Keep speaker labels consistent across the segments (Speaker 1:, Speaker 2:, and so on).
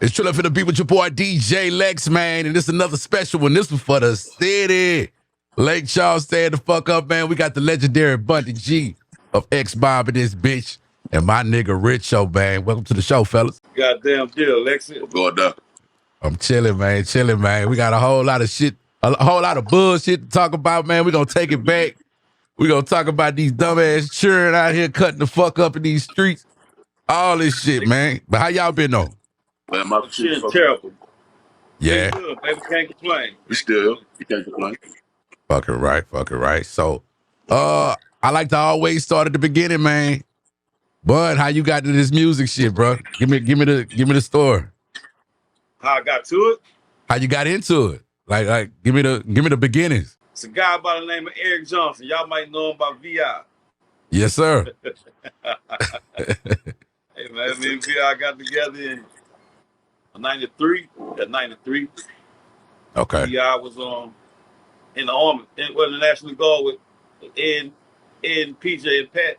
Speaker 1: It's chillin' for the beat with your boy DJ Lex, man. And this is another special one. This was for the city. Lake Charles, stand the fuck up, man. We got the legendary BUNDY G of Xmob in this bitch. And my nigga RICHO, man. Welcome to the show, fellas.
Speaker 2: Goddamn deal, Lexi.
Speaker 3: What's going down?
Speaker 1: I'm chilling, man. Chilling, man. We got a whole lot of shit, a whole lot of bullshit to talk about, man. We're going to take it back. We're going to talk about these dumbass children out here cutting the fuck up in these streets. All this shit, man. But how y'all been, though?
Speaker 3: Man, my
Speaker 2: Shit terrible.
Speaker 1: Yeah.
Speaker 2: Good, baby, can't complain.
Speaker 3: We still, you can't complain.
Speaker 1: Fucking right. So, I like to always start at the beginning, man. Bud, how you got to this music shit, bro? Give me the story.
Speaker 2: How I got to it?
Speaker 1: How you got into it? Like, give me the beginnings.
Speaker 2: It's a guy by the name of Eric Johnson. Y'all might know him by VI.
Speaker 1: Yes, sir.
Speaker 2: Hey man, me and VI got together in '93. At '93.
Speaker 1: Okay.
Speaker 2: VI was in the army, the National Guard with Ed, PJ, and Pat.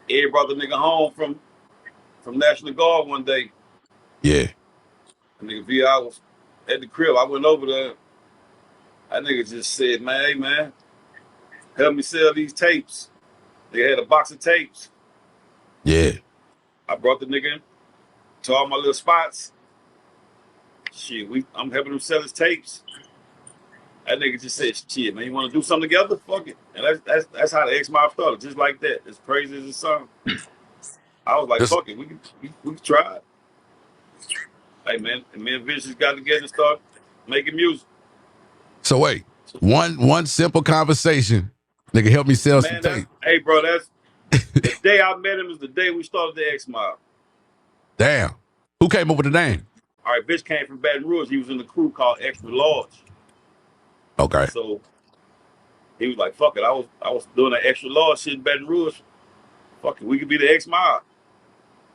Speaker 2: Ed brought the nigga home from National Guard one day.
Speaker 1: Yeah.
Speaker 2: The nigga VI was at the crib. I went over there. That nigga just said, man, hey man, help me sell these tapes. They had a box of tapes.
Speaker 1: Yeah.
Speaker 2: I brought the nigga in to all my little spots. Shit, I'm helping him sell his tapes. That nigga just said, shit, man, you want to do something together? Fuck it. And that's how the Xmob started, just like that. As crazy as it sounds. I was like, fuck it, we can try it. Hey man, and me and Vince got together and started making music.
Speaker 1: So wait, one simple conversation, nigga, help me sell some tape.
Speaker 2: Hey bro, that's the day I met him is the day we started the Xmob.
Speaker 1: Damn. Who came up with the name?
Speaker 2: All right, bitch came from Baton Rouge. He was in the crew called Extra Large.
Speaker 1: Okay.
Speaker 2: So he was like, fuck it. I was doing that Extra Large shit in Baton Rouge. Fuck it, we could be the Xmob.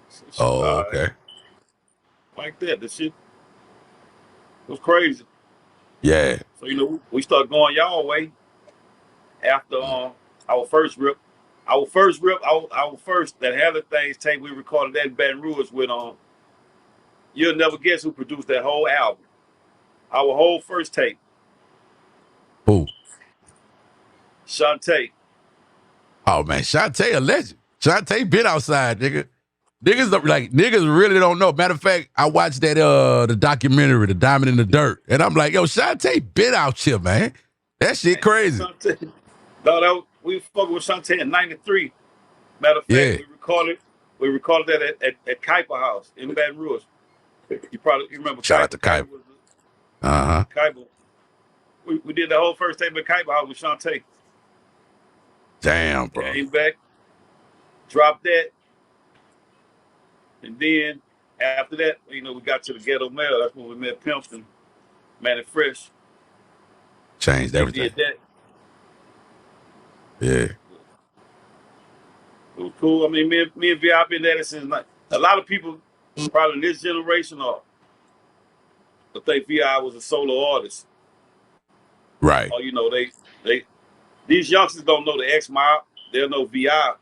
Speaker 1: So, okay.
Speaker 2: Like that. The shit was crazy.
Speaker 1: Yeah.
Speaker 2: So, you know, we started going y'all way after our first rip. Our first that Hella Things tape, we recorded that in Baton Rouge with you'll never guess who produced that whole album. Our whole first tape.
Speaker 1: Who?
Speaker 2: Shantae.
Speaker 1: Oh man, Shantae a legend. Shantae been outside, nigga. Niggas really don't know. Matter of fact, I watched that the documentary, The Diamond in the Dirt, and I'm like, yo, Shantae been out here, man. That shit crazy.
Speaker 2: We fucking with Shantae in '93. Matter of fact, we recorded that at Kuiper House in Baton Rouge. You remember.
Speaker 1: Shout out to Kuiper.
Speaker 2: Kuiper. We did the whole first tape at Kuiper House with Shantae.
Speaker 1: Damn, bro.
Speaker 2: Came back, dropped that, and then after that, you know, we got to the Ghetto Mail. That's when we met Pimp C, Man and Fresh.
Speaker 1: Changed everything.
Speaker 2: Did that.
Speaker 1: Yeah.
Speaker 2: It was cool. I mean, me and VI been at it since a lot of people probably in this generation think VI was a solo artist.
Speaker 1: Right.
Speaker 2: Or, you know, these youngsters don't know the Xmob. They'll know VI.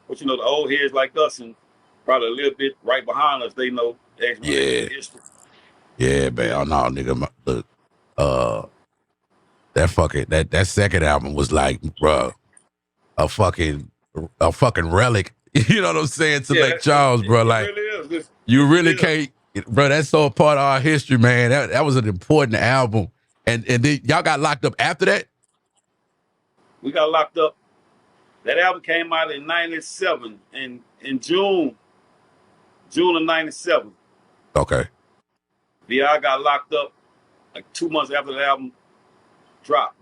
Speaker 2: But, you know, the old heads like us and probably a little bit right behind us, they know Xmob.
Speaker 1: Yeah. Yeah, man. Oh, no, nigga. Look, that second album was like, bro, a fucking relic. You know what I'm saying? To Lake Charles, bro. Like,
Speaker 2: really is.
Speaker 1: You really can't, bro. That's so a part of our history, man. That was an important album. And then y'all got locked up after that?
Speaker 2: We got locked up. That album came out in '97, in June of '97.
Speaker 1: Okay.
Speaker 2: VI got locked up like 2 months after the album dropped.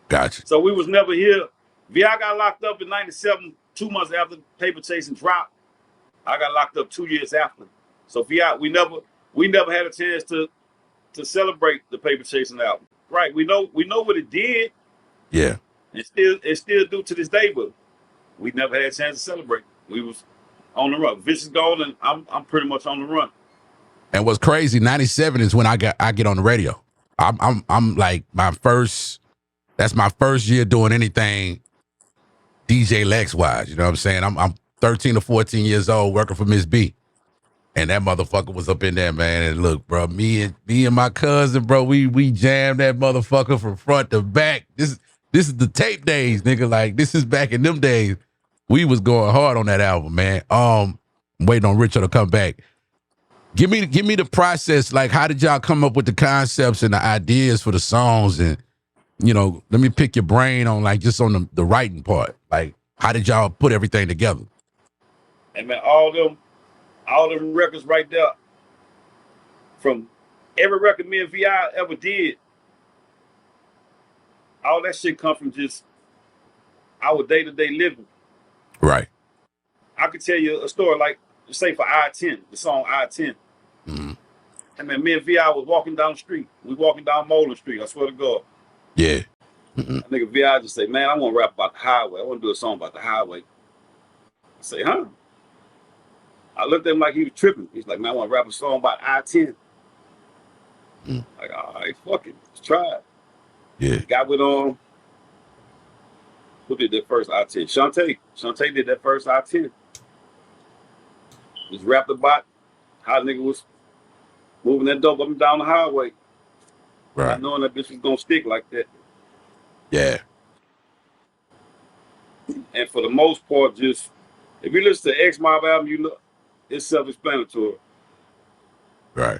Speaker 1: Gotcha.
Speaker 2: So we was never here. VI got locked up in '97, 2 months after Paper Chasing dropped. I got locked up 2 years after. So VI, we never had a chance to celebrate the Paper Chasing album. Right. We know what it did.
Speaker 1: Yeah.
Speaker 2: It still do to this day, but we never had a chance to celebrate. We was on the run. Vince is gone, and I'm pretty much on the run.
Speaker 1: And what's crazy, '97 is when I get on the radio. I'm like that's my first year doing anything DJ Lex wise. You know what I'm saying? I'm 13 or 14 years old working for Miss B. And that motherfucker was up in there, man. And look, bro, me and my cousin, bro, we jammed that motherfucker from front to back. This is the tape days, nigga. Like, this is back in them days. We was going hard on that album, man. I'm waiting on Richo to come back. Give me the process. Like, how did y'all come up with the concepts and the ideas for the songs? And, you know, let me pick your brain on, like, just on the writing part. Like, how did y'all put everything together?
Speaker 2: And man, all them records right there, from every record me and VI ever did, all that shit come from just our day-to-day living.
Speaker 1: Right.
Speaker 2: I could tell you a story, like, say for I-10, the song I-10.
Speaker 1: Mm-hmm.
Speaker 2: And man, me and VI was walking down the street. We walking down Moreland Street, I swear to God.
Speaker 1: Yeah.
Speaker 2: That nigga VI just say, man, I want to rap about the highway. I want to do a song about the highway. I say, huh? I looked at him like he was tripping. He's like, man, I want to rap a song about I-10. Like, all right, fuck it. Let's try it.
Speaker 1: Yeah.
Speaker 2: Got with who did that first I-10? Shantae did that first I-10. Just rapped about how the nigga was moving that dope up and down the highway.
Speaker 1: Right.
Speaker 2: Not knowing that bitch was gonna stick like that.
Speaker 1: Yeah.
Speaker 2: And for the most part, just if you listen to Xmob album, you know it's self-explanatory.
Speaker 1: Right.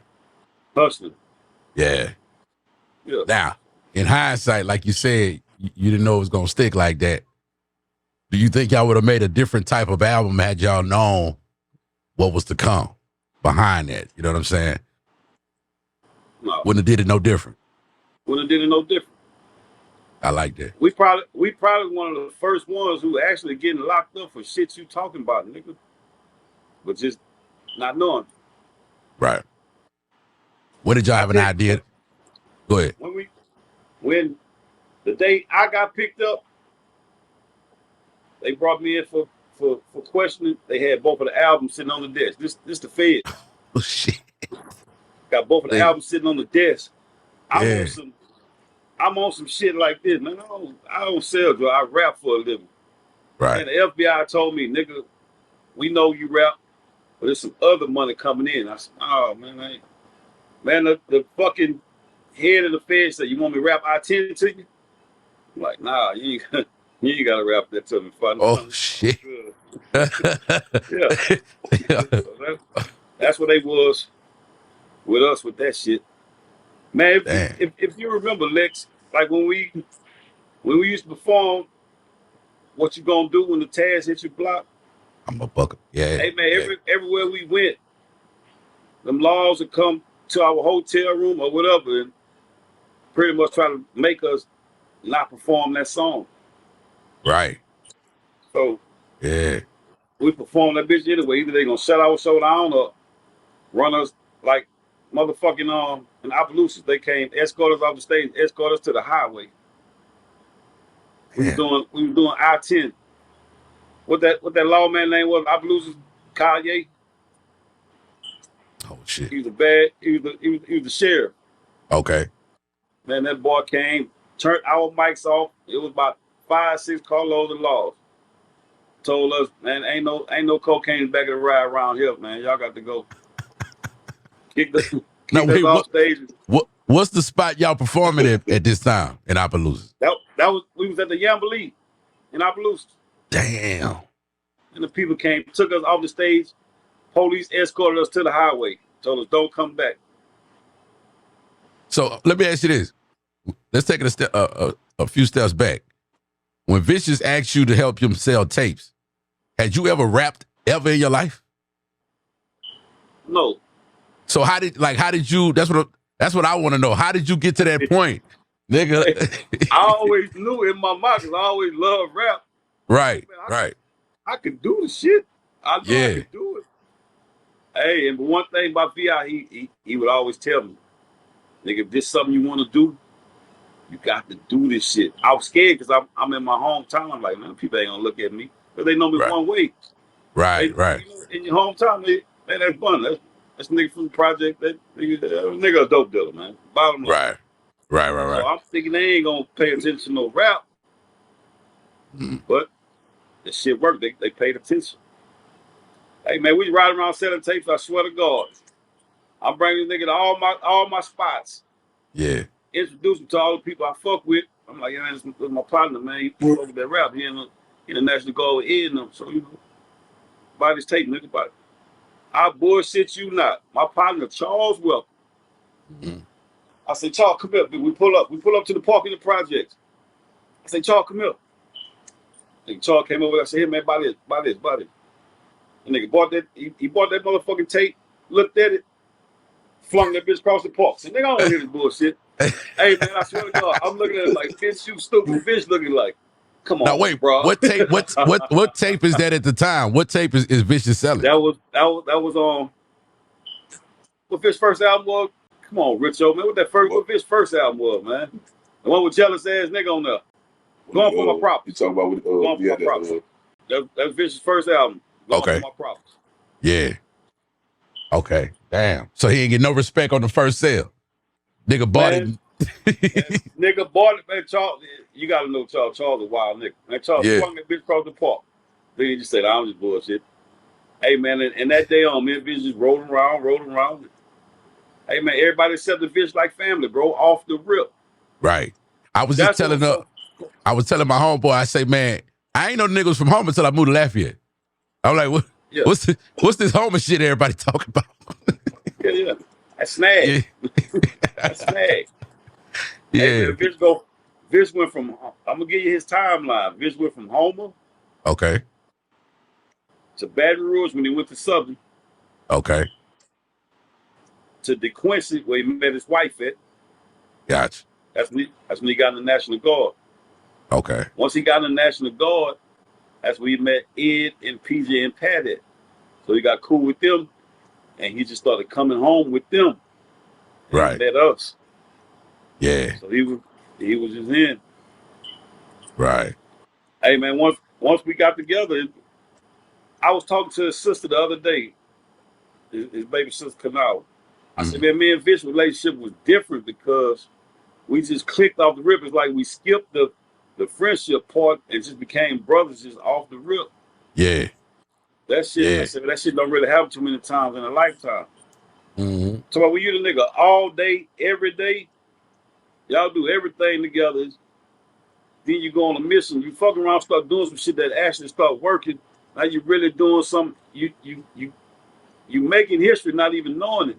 Speaker 2: Hustling.
Speaker 1: Yeah.
Speaker 2: Yeah.
Speaker 1: Now, in hindsight, like you said, you didn't know it was gonna stick like that. Do you think y'all would have made a different type of album had y'all known what was to come behind that? You know what I'm saying?
Speaker 2: No.
Speaker 1: Wouldn't have did it no different.
Speaker 2: Wouldn't have did it no different.
Speaker 1: I like that.
Speaker 2: We probably one of the first ones who actually getting locked up for shit you talking about, nigga. But just not knowing.
Speaker 1: Right. When did y'all have an idea? Go ahead.
Speaker 2: When the day I got picked up, they brought me in for questioning. They had both of the albums sitting on the desk. This the Fed.
Speaker 1: Oh shit.
Speaker 2: Got both of the albums sitting on the desk.
Speaker 1: Yeah.
Speaker 2: I'm on some shit like this, man. I don't sell drugs. I rap for a living.
Speaker 1: Right.
Speaker 2: And the FBI told me, nigga, we know you rap, but there's some other money coming in. I said, oh man, the fucking head of the Fed said, you want me to rap I-10 to you? I'm like, nah, you ain't gotta rap that to me.
Speaker 1: Oh shit.
Speaker 2: Yeah. So that's what they was with us with that shit. Man, if you remember, Lex, like when we used to perform, what you gonna do when the Taz hit your block?
Speaker 1: I'm a bucket. Yeah.
Speaker 2: Hey man, everywhere we went, them laws would come to our hotel room or whatever and pretty much try to make us not perform that song.
Speaker 1: Right.
Speaker 2: So
Speaker 1: yeah,
Speaker 2: we perform that bitch anyway. Either they gonna shut our show down or run us like motherfucking in Opelousas. They came, escort us off the stage, escort us to the highway. We were doing I-10. What that lawman name was? Opelousas Kanye.
Speaker 1: Oh shit.
Speaker 2: He was the sheriff.
Speaker 1: Okay.
Speaker 2: Man, that boy came, turned our mics off. It was about 5-6 carloads of laws. Told us, man, ain't no cocaine in the back of the ride around here, man. Y'all got to go. Kicked us off stage.
Speaker 1: What's the spot y'all performing at this time in Opelousas?
Speaker 2: We was at the Yambalee in Opelousas.
Speaker 1: Damn.
Speaker 2: And the people came, took us off the stage. Police escorted us to the highway. Told us, don't come back.
Speaker 1: So let me ask you this. Let's take it a few steps back. When Vicious asked you to help him sell tapes, had you ever rapped ever in your life?
Speaker 2: No.
Speaker 1: So how did you, that's what I want to know. How did you get to that point? Nigga.
Speaker 2: I always knew in my mind, because I always loved rap.
Speaker 1: Right,
Speaker 2: Man,
Speaker 1: right.
Speaker 2: I could do the shit. I knew I could do it. Hey, and one thing about VI, he would always tell me, nigga, if this is something you want to do, you got to do this shit. I was scared because I'm in my hometown. I'm like, man, people ain't gonna look at me because they know me one way.
Speaker 1: Right.
Speaker 2: You know, in your hometown, man, that's fun. That's a nigga from the project. That nigga a dope dealer, man. Bottom line.
Speaker 1: Right.
Speaker 2: So I'm thinking they ain't gonna pay attention to no rap, but the shit worked. They paid attention. Hey man, we riding around selling tapes. I swear to God, I'm bringing this nigga to all my spots.
Speaker 1: Yeah.
Speaker 2: Introduce him to all the people I fuck with. I'm like, yeah, this is my partner, man. He fuck with that rap. He in the National Guard with Ed and them. So, you know, buy this tape, nigga. Buy it. I bullshit you not. My partner, Charles Welcome.
Speaker 1: Mm-hmm.
Speaker 2: I say, Charles, come here. We pull up. We pull up to the park in the projects. I say, Charles, come here. And Charles came over. I said, hey, man, buy this. And nigga bought that. He bought that motherfucking tape, looked at it, flung that bitch across the park. Said, nigga, I don't want to hear this bullshit. Hey, man, I swear to God, I'm looking at it like, bitch, you stupid bitch looking like. Come on,
Speaker 1: Now wait,
Speaker 2: bro.
Speaker 1: what tape? What tape is that at the time? What tape is Vicious selling?
Speaker 2: That was on what Vicious first album was. Come on, Richo, man. What Vicious first album was, man? The one with jealous ass nigga on there. Going for my props.
Speaker 3: You talking about with
Speaker 2: going for my props. That's Vicious first album. Going
Speaker 1: Okay.
Speaker 2: for my props.
Speaker 1: Yeah. Okay. Damn. So he ain't get no respect on the first sale. Nigga bought it.
Speaker 2: Nigga bought it, man. Charles, you gotta know Charles. Charles a wild nigga. Man, Charles flung that bitch across the park. Then he just said, I'm just bullshit. Hey man, and that day on, me and Vicious just rolling around. Hey man, everybody except the Vicious like family, bro. Off the rip.
Speaker 1: Right. I was just telling her. I was telling my homeboy, I say, man, I ain't know the nigga was from home until I moved to Lafayette. I'm like, what's this Homer shit everybody talking about?
Speaker 2: yeah. That's snag.
Speaker 1: Yeah.
Speaker 2: That's snag.
Speaker 1: Yeah.
Speaker 2: Hey, man, Vish went from, I'm gonna give you his timeline. Vish went from Homer.
Speaker 1: Okay.
Speaker 2: To Baton Rouge when he went to Southern.
Speaker 1: Okay.
Speaker 2: To DeQuincy where he met his wife at.
Speaker 1: Gotcha.
Speaker 2: That's when he got in the National Guard.
Speaker 1: Okay.
Speaker 2: Once he got in the National Guard, that's when he met Ed and PJ and Pat at. So he got cool with them, and he just started coming home with them.
Speaker 1: Right.
Speaker 2: He met us.
Speaker 1: Yeah.
Speaker 2: So he was just in.
Speaker 1: Right.
Speaker 2: Hey man, once we got together, I was talking to his sister the other day, his baby sister Kanal. I said, man, me and Vish's relationship was different because we just clicked off the rip. It's like we skipped the friendship part and just became brothers just off the rip.
Speaker 1: Yeah.
Speaker 2: That shit, yeah. I said, that shit don't really happen too many times in a lifetime.
Speaker 1: Mm-hmm.
Speaker 2: So when you the nigga all day, every day, y'all do everything together. Then you go on a mission. You fuck around, start doing some shit that actually start working. Now you really doing something. You making history, not even knowing it.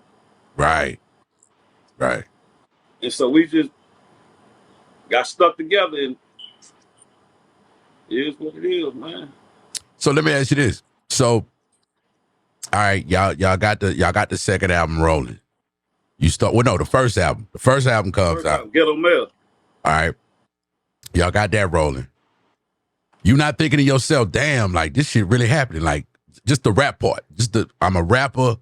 Speaker 1: Right. Right.
Speaker 2: And so we just got stuck together, and it is what it is, man.
Speaker 1: So let me ask you this. So, all right, y'all got the second album rolling. You start the first album. The first album comes out.
Speaker 2: Ghetto Mail.
Speaker 1: All right. Y'all got that rolling. You not thinking to yourself, damn, like this shit really happening. Like just the rap part. I'm a rapper,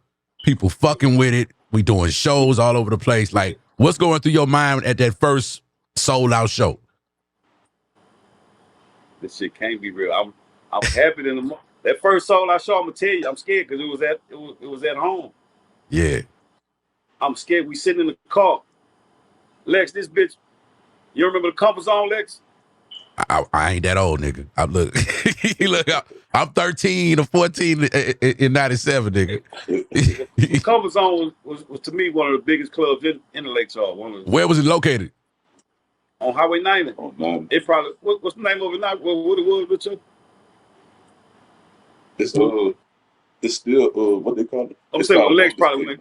Speaker 1: people fucking with it. We doing shows all over the place. Like, what's going through your mind at that first sold out show?
Speaker 2: This shit can't be real. I was happy in the that first sold out show. I'm gonna tell you, I'm scared because it was at home.
Speaker 1: Yeah. I'm
Speaker 2: scared. We sitting in the car. Lex, this bitch. You remember the Comfort Zone, Lex?
Speaker 1: I ain't that old, nigga. I'm 13 or 14 in 97, nigga.
Speaker 2: The Comfort Zone was to me one of the biggest clubs in the Lake Charles.
Speaker 1: Where was it located?
Speaker 2: On Highway 90. It probably what's the name of it now? What it was, Richard?
Speaker 3: It's still what they call it.
Speaker 2: I'm saying Lex probably.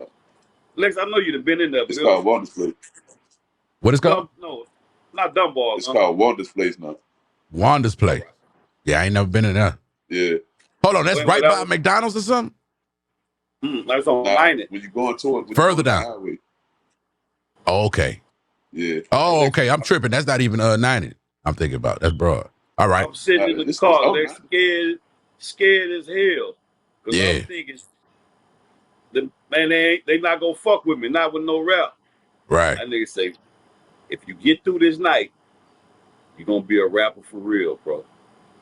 Speaker 2: Lex, I know you'd have been in there.
Speaker 3: It's called Wonder's Place.
Speaker 1: What is called?
Speaker 2: No, not Dunbar.
Speaker 3: It's called Wanda's Place now.
Speaker 1: Wanda's Place. Yeah, I ain't never been in there.
Speaker 3: Yeah.
Speaker 1: Hold on, that's right by McDonald's or something?
Speaker 2: That's on 90.
Speaker 3: When you going toward
Speaker 1: further down. Oh, okay.
Speaker 3: Yeah.
Speaker 1: Oh, okay. I'm tripping. That's not even 90. I'm thinking about. That's broad. All right.
Speaker 2: I'm sitting in the car. They're scared as hell.
Speaker 1: Yeah.
Speaker 2: I'm thinking, man, they not gonna fuck with me. Not with no rap.
Speaker 1: Right.
Speaker 2: That nigga say, if you get through this night, you're gonna be a rapper for real, bro.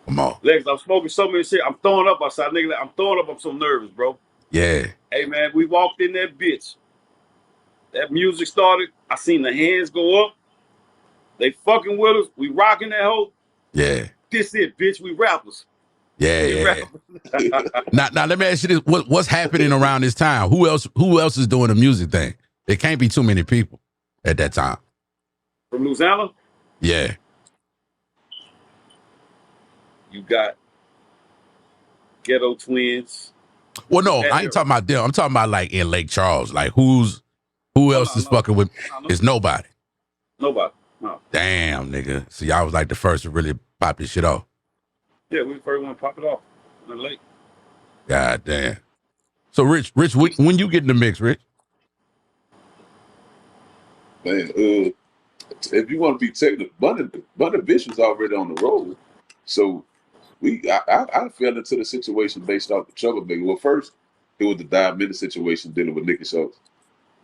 Speaker 1: Come on.
Speaker 2: Lex, I'm smoking so many shit. I'm throwing up outside, nigga. I'm throwing up. I'm so nervous, bro.
Speaker 1: Yeah.
Speaker 2: Hey, man, we walked in that bitch. That music started. I seen the hands go up. They fucking with us. We rocking that hoe.
Speaker 1: Yeah.
Speaker 2: This it, bitch. We rappers.
Speaker 1: Yeah. Now let me ask you this: what's happening around this time? Who else is doing the music thing? It can't be too many people at that time.
Speaker 2: From Louisiana?
Speaker 1: Yeah.
Speaker 2: You got Ghetto Twins.
Speaker 1: Well, no, I ain't talking about them. I'm talking about like in Lake Charles. Like who else is fucking with? It's nobody.
Speaker 2: Nobody. No.
Speaker 1: Damn, nigga. See, I was like the first to really pop this shit off.
Speaker 2: Yeah, we the first one to pop it off in the lake.
Speaker 1: God damn. So, Rich, when you get in the mix, Rich?
Speaker 3: Man, if you want to be technical, Bundy Bitch was already on the road. So I fell into the situation based off the Troublemaker. Well, first, it was the Diamond situation dealing with Nicky Schultz.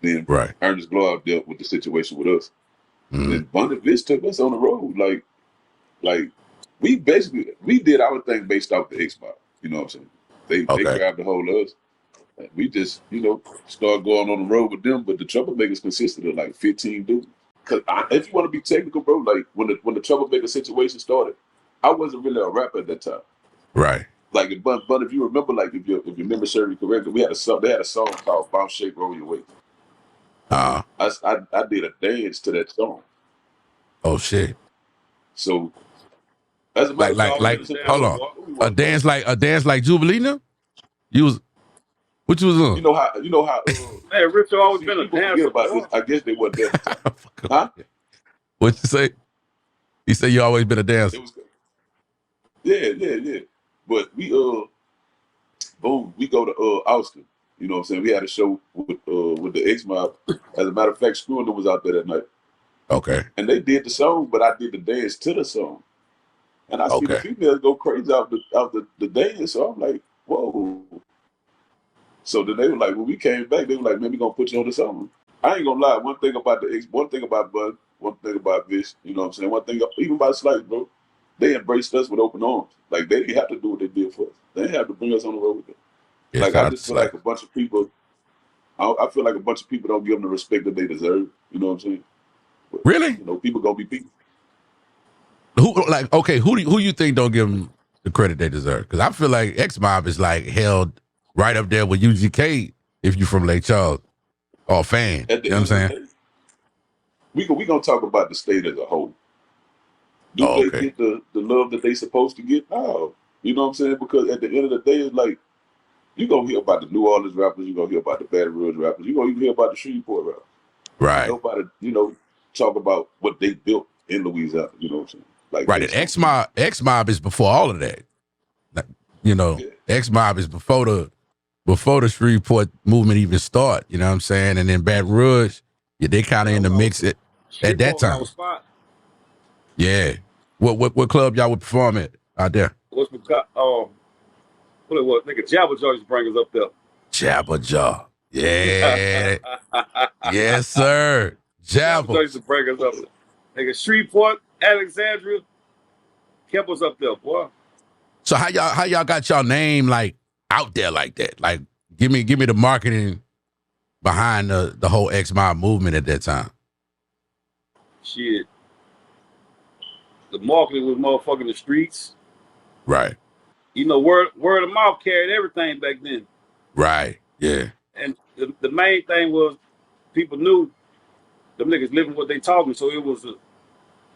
Speaker 3: Then
Speaker 1: Right.
Speaker 3: Ernest Glow dealt with the situation with us. Then Bundy Bitch took us on the road. Like we did our thing based off the Xmob. You know what I'm saying? They grabbed the whole of us. And we just, started going on the road with them. But the Troublemakers consisted of like 15 dudes. Cause if you want to be technical, bro, like when the Troublemaker situation started, I wasn't really a rapper at that time.
Speaker 1: Right.
Speaker 3: Like, but if you remember, like if you remember Sherry correctly, they had a song called "Bounce Shake Roll Your Way." I did a dance to that song.
Speaker 1: Oh shit.
Speaker 3: So as a matter
Speaker 1: like hold on, a dance like Jubilee. You was what you was on?
Speaker 3: You know how.
Speaker 2: Hey, Rich always been a dancer.
Speaker 3: About this. I guess they wasn't there. Huh?
Speaker 1: What'd you say? He said you always been a dancer.
Speaker 3: Yeah. But we boom, we go to Austin. You know what I'm saying? We had a show with the Xmob. As a matter of fact, Screwing was out there that night.
Speaker 1: Okay.
Speaker 3: And they did the song, but I did the dance to the song. And I see the females go crazy off the dance. So I'm like, whoa. So then they were like, when we came back, they were like, man, we gonna put you on the song. I ain't gonna lie. One thing about one thing about Bud, one thing about Vish, you know what I'm saying? One thing, even about Slice, bro, they embraced us with open arms. Like, they didn't have to do what they did for us. They didn't have to bring us on the road with them.
Speaker 1: Yeah,
Speaker 3: like, I just feel like a bunch of people, I feel like a bunch of people don't give them the respect that they deserve. You know what I'm saying? But,
Speaker 1: really?
Speaker 3: People gonna be people.
Speaker 1: Who you think don't give them the credit they deserve? Because I feel like Xmob is like held right up there with UGK if you from Lake Charles or a fan. You know what I'm saying?
Speaker 3: We gonna talk about the state as a whole. Do they get the love that they supposed to get? No. You know what I'm saying? Because at the end of the day, it's like, you're going to hear about the New Orleans rappers, you're going to hear about the Baton Rouge rappers, you're going to even hear about the Shreveport rappers.
Speaker 1: Right.
Speaker 3: Nobody, talk about what they built in Louisiana, you know what I'm saying? Like,
Speaker 1: right, and Xmob is before all of that. Xmob is before the Shreveport movement even start, you know what I'm saying? And then Baton Rouge, they kind of in the mix at that time. Yeah. What club y'all would perform at out there?
Speaker 2: What it was? Nigga, Jabba Jaw used to bring us up there.
Speaker 1: Jabba Jaw. Yeah. Yes, sir.
Speaker 2: Jabba Jaw used to bring us up there. Nigga, Shreveport, Alexandria, kept us up there, boy.
Speaker 1: So how y'all got y'all name like out there like that? Like give me the marketing behind the whole Xmob movement at that time.
Speaker 2: Shit. The marketing was motherfucking the streets.
Speaker 1: Right.
Speaker 2: Word of mouth carried everything back then.
Speaker 1: Right. Yeah.
Speaker 2: And the main thing was people knew them niggas living what they talking. So it was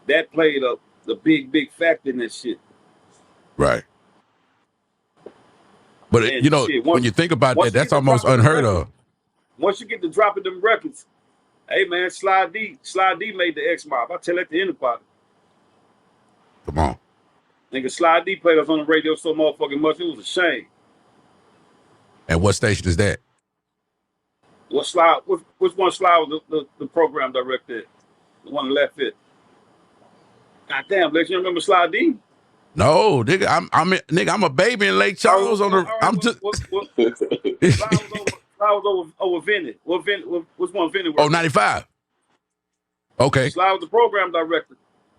Speaker 2: that played the big factor in that shit.
Speaker 1: Right. But when you think about that, that's almost unheard of.
Speaker 2: Once you get to dropping them records, hey man, Slide D made the Xmob. I tell that to anybody.
Speaker 1: Come on.
Speaker 2: Nigga, Slide D played us on the radio so motherfucking much, it was a shame.
Speaker 1: And what station is that?
Speaker 2: Which one Slide was the program director? The one that left it. God damn, Lex, you remember Slide D?
Speaker 1: No, nigga, I'm a baby in Lake Charles I'm just
Speaker 2: Slide was over Vinny. Which one Vinny was?
Speaker 1: Oh, 95. Okay.
Speaker 2: Slide was the program director.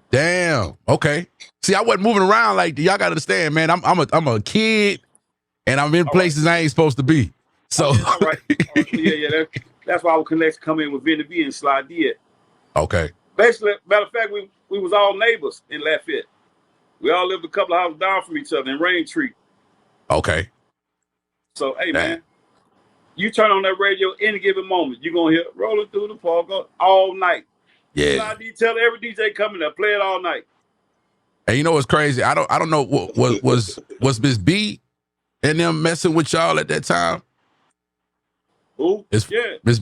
Speaker 1: Damn. Okay. See, I wasn't moving around like y'all gotta understand, man. I'm a kid and I'm in places I ain't supposed to be. So
Speaker 2: all right. Yeah. That's why our connection come in with Vinny B and Slide D at.
Speaker 1: Okay.
Speaker 2: Basically, matter of fact, we was all neighbors in Lafayette. We all lived a couple of houses down from each other in Raintree.
Speaker 1: Okay.
Speaker 2: So, hey,
Speaker 1: Damn.
Speaker 2: man, you turn on that radio any given moment, you're going to hear rolling through the park all night.
Speaker 1: Yeah.
Speaker 2: Slide detail, every DJ coming there, play it all night.
Speaker 1: And you know what's crazy? I don't know what was Miss B and them messing with y'all at that time?
Speaker 2: Who? Yeah.
Speaker 1: Miss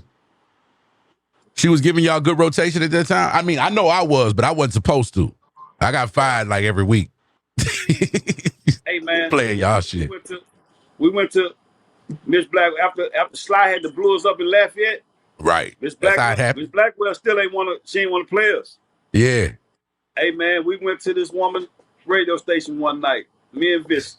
Speaker 1: She was giving y'all good rotation at that time? I mean, I know I was, but I wasn't supposed to. I got fired like every week.
Speaker 2: Hey, man.
Speaker 1: Playing y'all shit.
Speaker 2: We went to Miss Black after Sly had the Blues up in Lafayette.
Speaker 1: Right.
Speaker 2: Miss
Speaker 1: That's how it happened.
Speaker 2: Miss Blackwell still ain't she ain't want to play us.
Speaker 1: Yeah.
Speaker 2: Hey, man, we went to this woman radio station one night. Me and Vis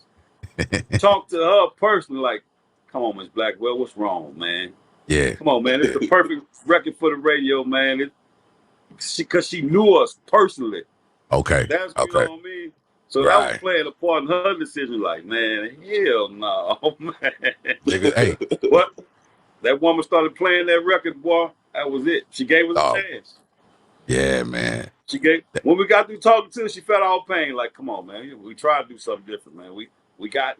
Speaker 2: talked to her personally, like, come on, Miss Blackwell, what's wrong, man?
Speaker 1: Yeah.
Speaker 2: Come on, man. It's the perfect record for the radio, man. Because she knew us personally.
Speaker 1: Okay.
Speaker 2: That's, you know what I mean? So
Speaker 1: right.
Speaker 2: that was playing a part in her decision, like, man, hell no, man.
Speaker 1: Nigga, hey.
Speaker 2: What? That woman started playing that record, boy. That was it. She gave us a chance.
Speaker 1: Yeah, man.
Speaker 2: When we got through talking to her, she felt all pain. Like, come on, man. We tried to do something different, man. We got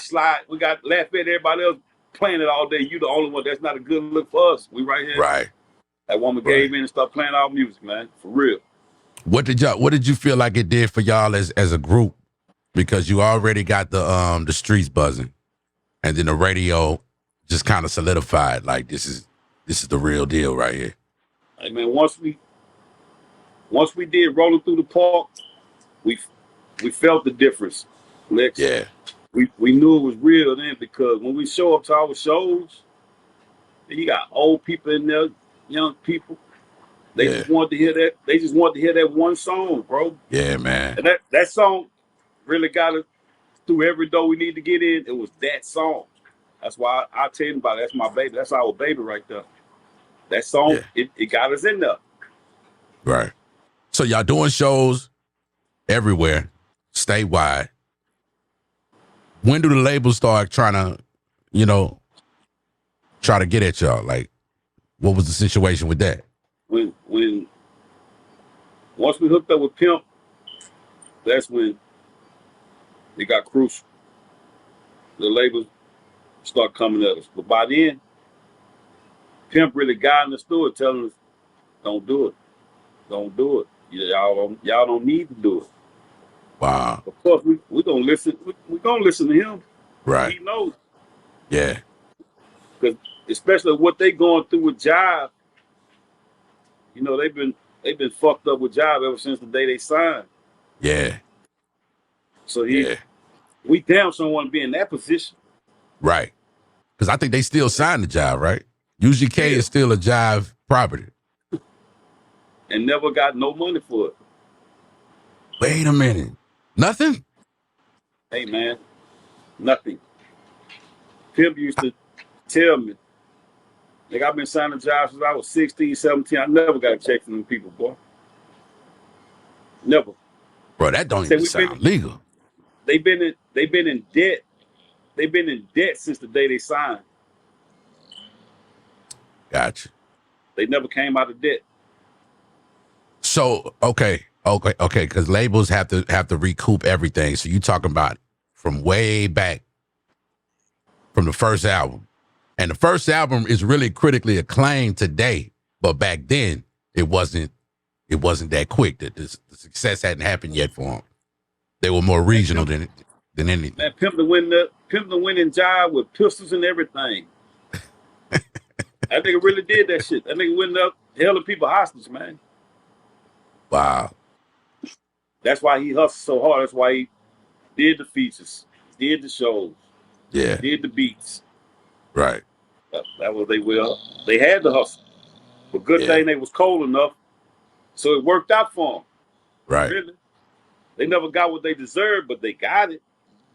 Speaker 2: Slide, we got Lafayette, everybody else playing it all day. You the only one that's not a good look for us. We right here.
Speaker 1: Right.
Speaker 2: That woman gave in and started playing our music, man. For real.
Speaker 1: What did you feel like it did for y'all as a group? Because you already got the streets buzzing, and then the radio just kind of solidified, like this is the real deal right here.
Speaker 2: Hey, man, once we did Rolling Through the Park, we felt the difference, Lex.
Speaker 1: Yeah.
Speaker 2: We knew it was real then, because when we show up to our shows, you got old people in there, young people. They just wanted to hear that. They just wanted to hear that one song, bro.
Speaker 1: Yeah, man.
Speaker 2: And that song really got us through every door we need to get in. It was that song. That's why I tell you about it. That's my baby. That's our baby right there. That song, it got us in there.
Speaker 1: Right. So y'all doing shows everywhere, statewide. When do the labels start trying to, try to get at y'all? Like, what was the situation with that?
Speaker 2: When once we hooked up with Pimp, that's when it got crucial. The labels start coming at us. But by then, Pimp really guiding us through it, telling us, don't do it. Don't do it. Y'all don't need to do it.
Speaker 1: Wow.
Speaker 2: Of course, we're going to listen. We're going to listen to him.
Speaker 1: Right.
Speaker 2: He knows.
Speaker 1: Yeah.
Speaker 2: Because especially what they going through with Jive, they've been fucked up with Jive ever since the day they signed.
Speaker 1: Yeah.
Speaker 2: So we damn sure want to be in that position.
Speaker 1: Right. Because I think they still signed the Jive, right? UGK is still a Jive property.
Speaker 2: And never got no money for it.
Speaker 1: Wait a minute. Nothing?
Speaker 2: Hey, man. Nothing. Pimp used to tell me, like, I've been signing Jive since I was 16, 17. I never got a check from them people, boy. Never.
Speaker 1: Bro, that don't even sound legal.
Speaker 2: They've been in debt. They've been in debt since the day they signed.
Speaker 1: Gotcha.
Speaker 2: They never came out of debt.
Speaker 1: So, okay, because labels have to recoup everything. So you talking about from way back, from the first album. And the first album is really critically acclaimed today, but back then it wasn't that quick. That the success hadn't happened yet for them. They were more regional than anything.
Speaker 2: Man, Pimp the winning Jive with pistols and everything. That nigga really did that shit. That nigga went up held people hostage, man.
Speaker 1: Wow.
Speaker 2: That's why he hustled so hard. That's why he did the features, did the shows, did the beats.
Speaker 1: Right.
Speaker 2: That was they had to hustle. But good thing they was cold enough, so it worked out for them.
Speaker 1: Right.
Speaker 2: Really. They never got what they deserved, but they got it.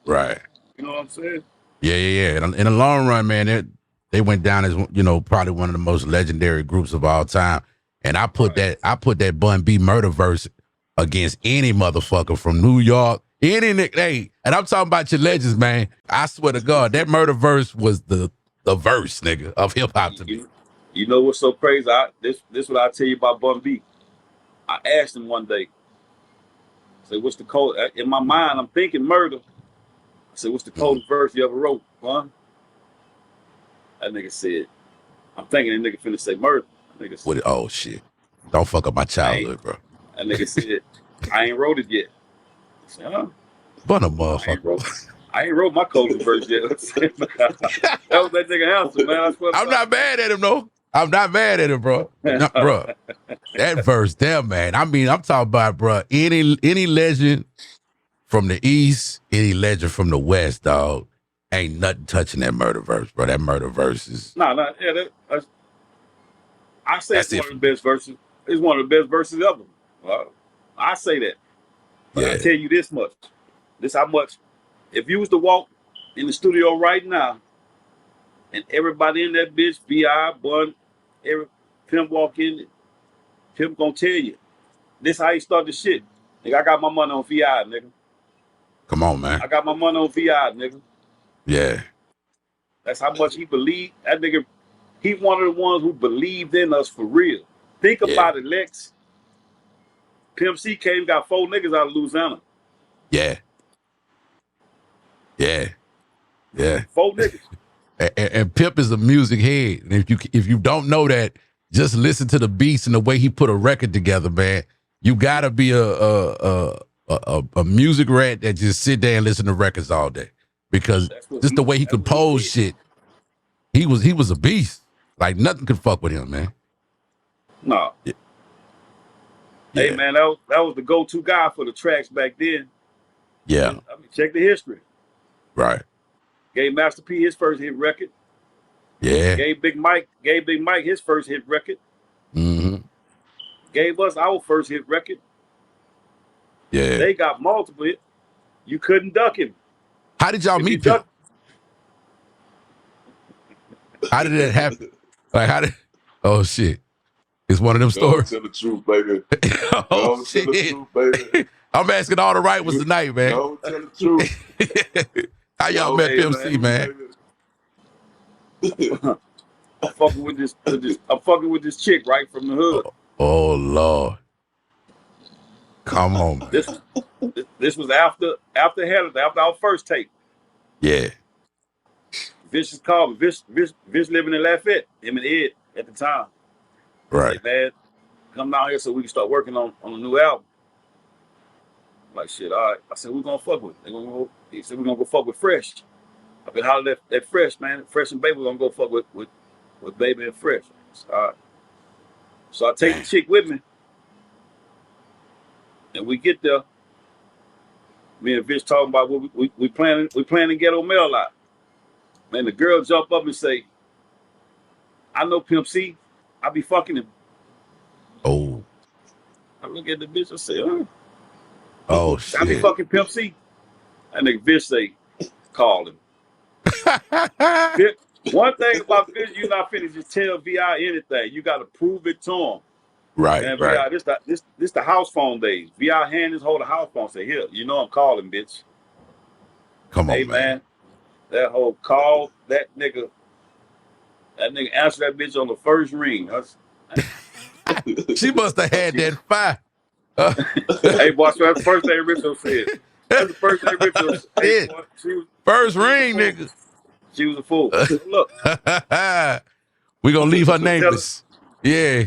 Speaker 1: Right.
Speaker 2: You know what I'm saying?
Speaker 1: Yeah. In the long run, man, they went down as probably one of the most legendary groups of all time. And I put that Bun B murder verse against any motherfucker from New York, hey, and I'm talking about your legends, man. I swear to God, that murder verse was the verse, nigga, of hip hop to me.
Speaker 2: You know what's so crazy? This what I tell you about Bun B. I asked him one day, I said, what's the code? In my mind, I'm thinking murder. said, what's the coldest verse you ever wrote, Bun? That nigga said, I'm thinking that nigga finna say murder. That nigga said,
Speaker 1: oh shit. Don't fuck up my childhood, bro.
Speaker 2: That nigga said, I ain't wrote it yet. I said, huh?
Speaker 1: But a motherfucker.
Speaker 2: I ain't wrote my coldest verse yet. That was that nigga answer, man.
Speaker 1: I'm not mad at him, though. I'm not mad at him, bro. Bro, that verse there, man. I mean, I'm talking about, bro, any legend from the East, any legend from the West, dog, ain't nothing touching that murder verse, bro. That murder verse is...
Speaker 2: I say it's one of the best verses. It's one of the best verses ever. I say that. But I tell you this much. This how much. If you was to walk in the studio right now, and everybody in that bitch, B.I., Bun, every Pimp walk in, Pimp gonna tell you. This how he start the shit. Nigga, I got my money on V.I., nigga.
Speaker 1: Come on, man.
Speaker 2: I got my money on V.I., nigga.
Speaker 1: Yeah.
Speaker 2: That's how much he believed. That nigga, he one of the ones who believed in us for real. Think about it, Lex. Pimp C came and got 4 niggas out of Louisiana.
Speaker 1: Yeah.
Speaker 2: 4 niggas.
Speaker 1: And Pimp is a music head. And if you don't know that, just listen to the beats and the way he put a record together, man. You gotta be a music rat that just sit there and listen to records all day. Because just the way he composed shit, he was a beast. Like nothing could fuck with him, man.
Speaker 2: No. Yeah. Hey man, that was the go-to guy for the tracks back then.
Speaker 1: Yeah.
Speaker 2: I mean, check the history.
Speaker 1: Right.
Speaker 2: Gave Master P his first hit record.
Speaker 1: Yeah.
Speaker 2: Gave Big Mike his first hit record.
Speaker 1: Mm-hmm.
Speaker 2: Gave us our first hit record.
Speaker 1: Yeah.
Speaker 2: They got multiple hits. You couldn't duck him.
Speaker 1: How did y'all meet Pimp? How did that happen? Like oh shit. It's one of them stories.
Speaker 3: Tell the truth, baby.
Speaker 1: Oh shit. Tell the truth, baby. I'm asking all the right ones tonight, man.
Speaker 3: Don't tell the truth.
Speaker 1: How y'all met Pimp C, man?
Speaker 2: I'm fucking with this chick right from the hood.
Speaker 1: Oh Lord. Come on, man.
Speaker 2: This was after our first tape.
Speaker 1: Yeah.
Speaker 2: Vicious called me. Vish living in Lafayette, him and Ed at the time.
Speaker 1: Right.
Speaker 2: Said, man, come down here so we can start working on a new album. I'm like, shit, all right. I said, we're gonna fuck with it. He said, we're gonna go fuck with Fresh. I've been hollering at Fresh, man. Fresh and Baby, we're gonna go fuck with Baby and Fresh. All right. So I take the chick with me. And we get there. Me and Vish talking about what we planning to get on mail out. Man, the girl jump up and say, I know Pimp C. I be fucking him.
Speaker 1: Oh.
Speaker 2: I look at the bitch, I say, huh?
Speaker 1: Oh shit.
Speaker 2: I be fucking Pimp C. That nigga Vish say, call him. One thing about Vish, you not finna just tell VI anything. You gotta prove it to him.
Speaker 1: Right,
Speaker 2: and
Speaker 1: right.
Speaker 2: VI, this the house phone days. VI hand his hold a house phone, say, here, you know I'm calling, bitch.
Speaker 1: Come on,
Speaker 2: hey, man. That whole call, that nigga answered that bitch on the first ring.
Speaker 1: She must have had that fire.
Speaker 2: Hey, boy, so that's the first thing Richo said. That's the first thing Richo said. Hey, boy,
Speaker 1: first ring, nigga.
Speaker 2: She was a fool. Look.
Speaker 1: We gonna leave her nameless. Yeah.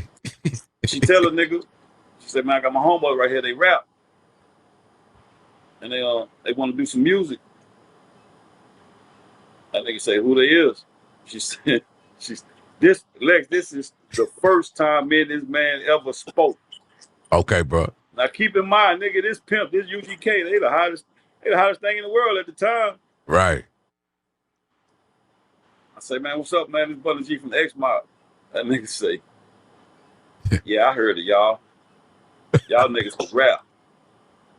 Speaker 2: She tell her nigga, she said, man, I got my homeboys right here, they rap. And they want to do some music. That nigga say, who they is? She said, this is the first time me and this man ever spoke.
Speaker 1: Okay, bro.
Speaker 2: Now keep in mind, nigga, this Pimp, this UGK, they the hottest thing in the world at the time.
Speaker 1: Right.
Speaker 2: I say, man, what's up, man? This BUNDY G from Xmob. That nigga say, yeah, I heard it, y'all. Y'all niggas can rap.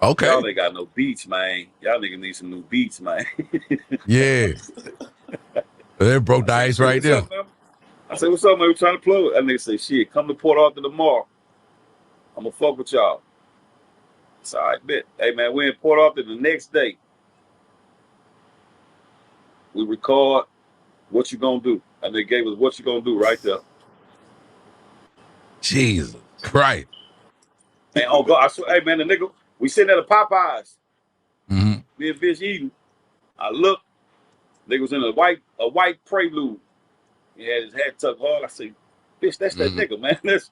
Speaker 1: Okay.
Speaker 2: Y'all ain't got no beats, man. Y'all niggas need some new beats, man.
Speaker 1: Yeah. They broke the ice right there.
Speaker 2: I said, what's up, man? We trying to plug. That nigga say, shit, come to Port Arthur tomorrow. I'm gonna fuck with y'all. It's all right, bet. Hey, man, we in Port Arthur the next day. We record What You Gonna Do. And they gave us What You Gonna Do right there.
Speaker 1: Jesus Christ.
Speaker 2: And oh God, I swear, hey man, the nigga, we sitting at the Popeyes.
Speaker 1: Mm-hmm.
Speaker 2: Me and Fish eating. I looked, nigga was in a white prelude. He had his hat tucked hard. I said, bitch, that's that nigga, man. That's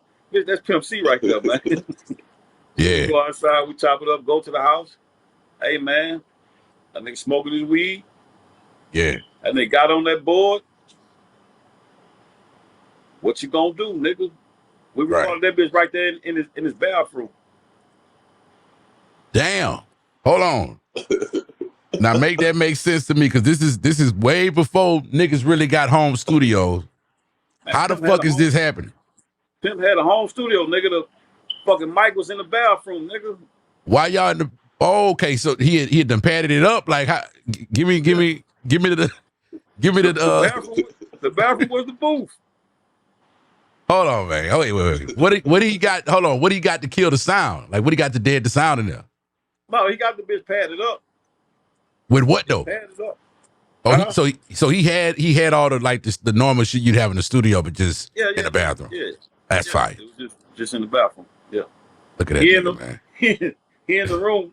Speaker 2: Pimp C right there, man.
Speaker 1: Yeah.
Speaker 2: We go outside, we chop it up, go to the house. Hey, man, that nigga smoking his weed.
Speaker 1: Yeah.
Speaker 2: And they got on that board. What you gonna do, nigga? We recorded that bitch right there in his bathroom.
Speaker 1: Damn. Hold on. Now make that make sense to me, because this is way before niggas really got home studios. Man, how the fuck is this happening?
Speaker 2: Pimp had a home studio, nigga. The fucking mic was in the bathroom, nigga.
Speaker 1: Why y'all in the? Oh, okay, so he had done padded it up. Like, how, give me the
Speaker 2: The bathroom was the booth.
Speaker 1: Hold on, man. Wait. What do he got? Hold on. What do he got to kill the sound? Like, what do he got to dead the sound in there?
Speaker 2: No, he got the bitch padded up.
Speaker 1: With what though?
Speaker 2: Padded up.
Speaker 1: Oh, so he had all the like the normal shit you'd have in the studio, but just in the bathroom.
Speaker 2: Yeah,
Speaker 1: that's fine.
Speaker 2: It was just in the bathroom. Yeah.
Speaker 1: Look at that nigga, man.
Speaker 2: He in the room.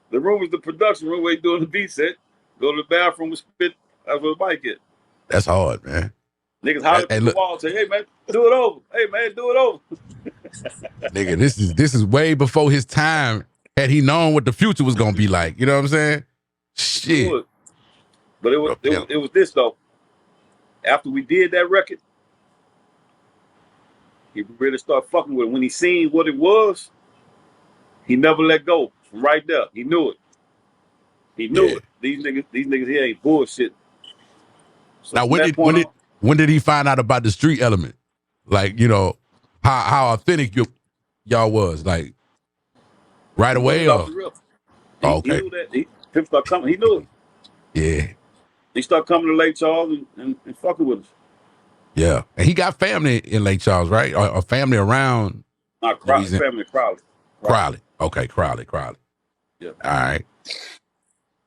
Speaker 2: The room is the production room where he doing the beat set. Go to the bathroom and spit. That's where the mic is.
Speaker 1: That's hard, man.
Speaker 2: Niggas holler at the wall, say, "Hey man, do it over. Hey man, do it over."
Speaker 1: Nigga, this is way before his time. Had he known what the future was gonna be like, you know what I'm saying? Shit.
Speaker 2: But it was this though. After we did that record, he really started fucking with it. When he seen what it was, he never let go. From right there, he knew it. He knew it. These niggas here ain't bullshit. So
Speaker 1: now when did he find out about the street element? Like, you know, how authentic y'all was, like right away or?
Speaker 2: Okay. He knew that. Pimp started coming. He knew it.
Speaker 1: Yeah.
Speaker 2: He started coming to Lake Charles and fucking with us.
Speaker 1: Yeah. And he got family in Lake Charles, right? Or family around?
Speaker 2: Not Crowley. Family Crowley.
Speaker 1: Crowley. Okay, Crowley.
Speaker 2: Yeah.
Speaker 1: All right.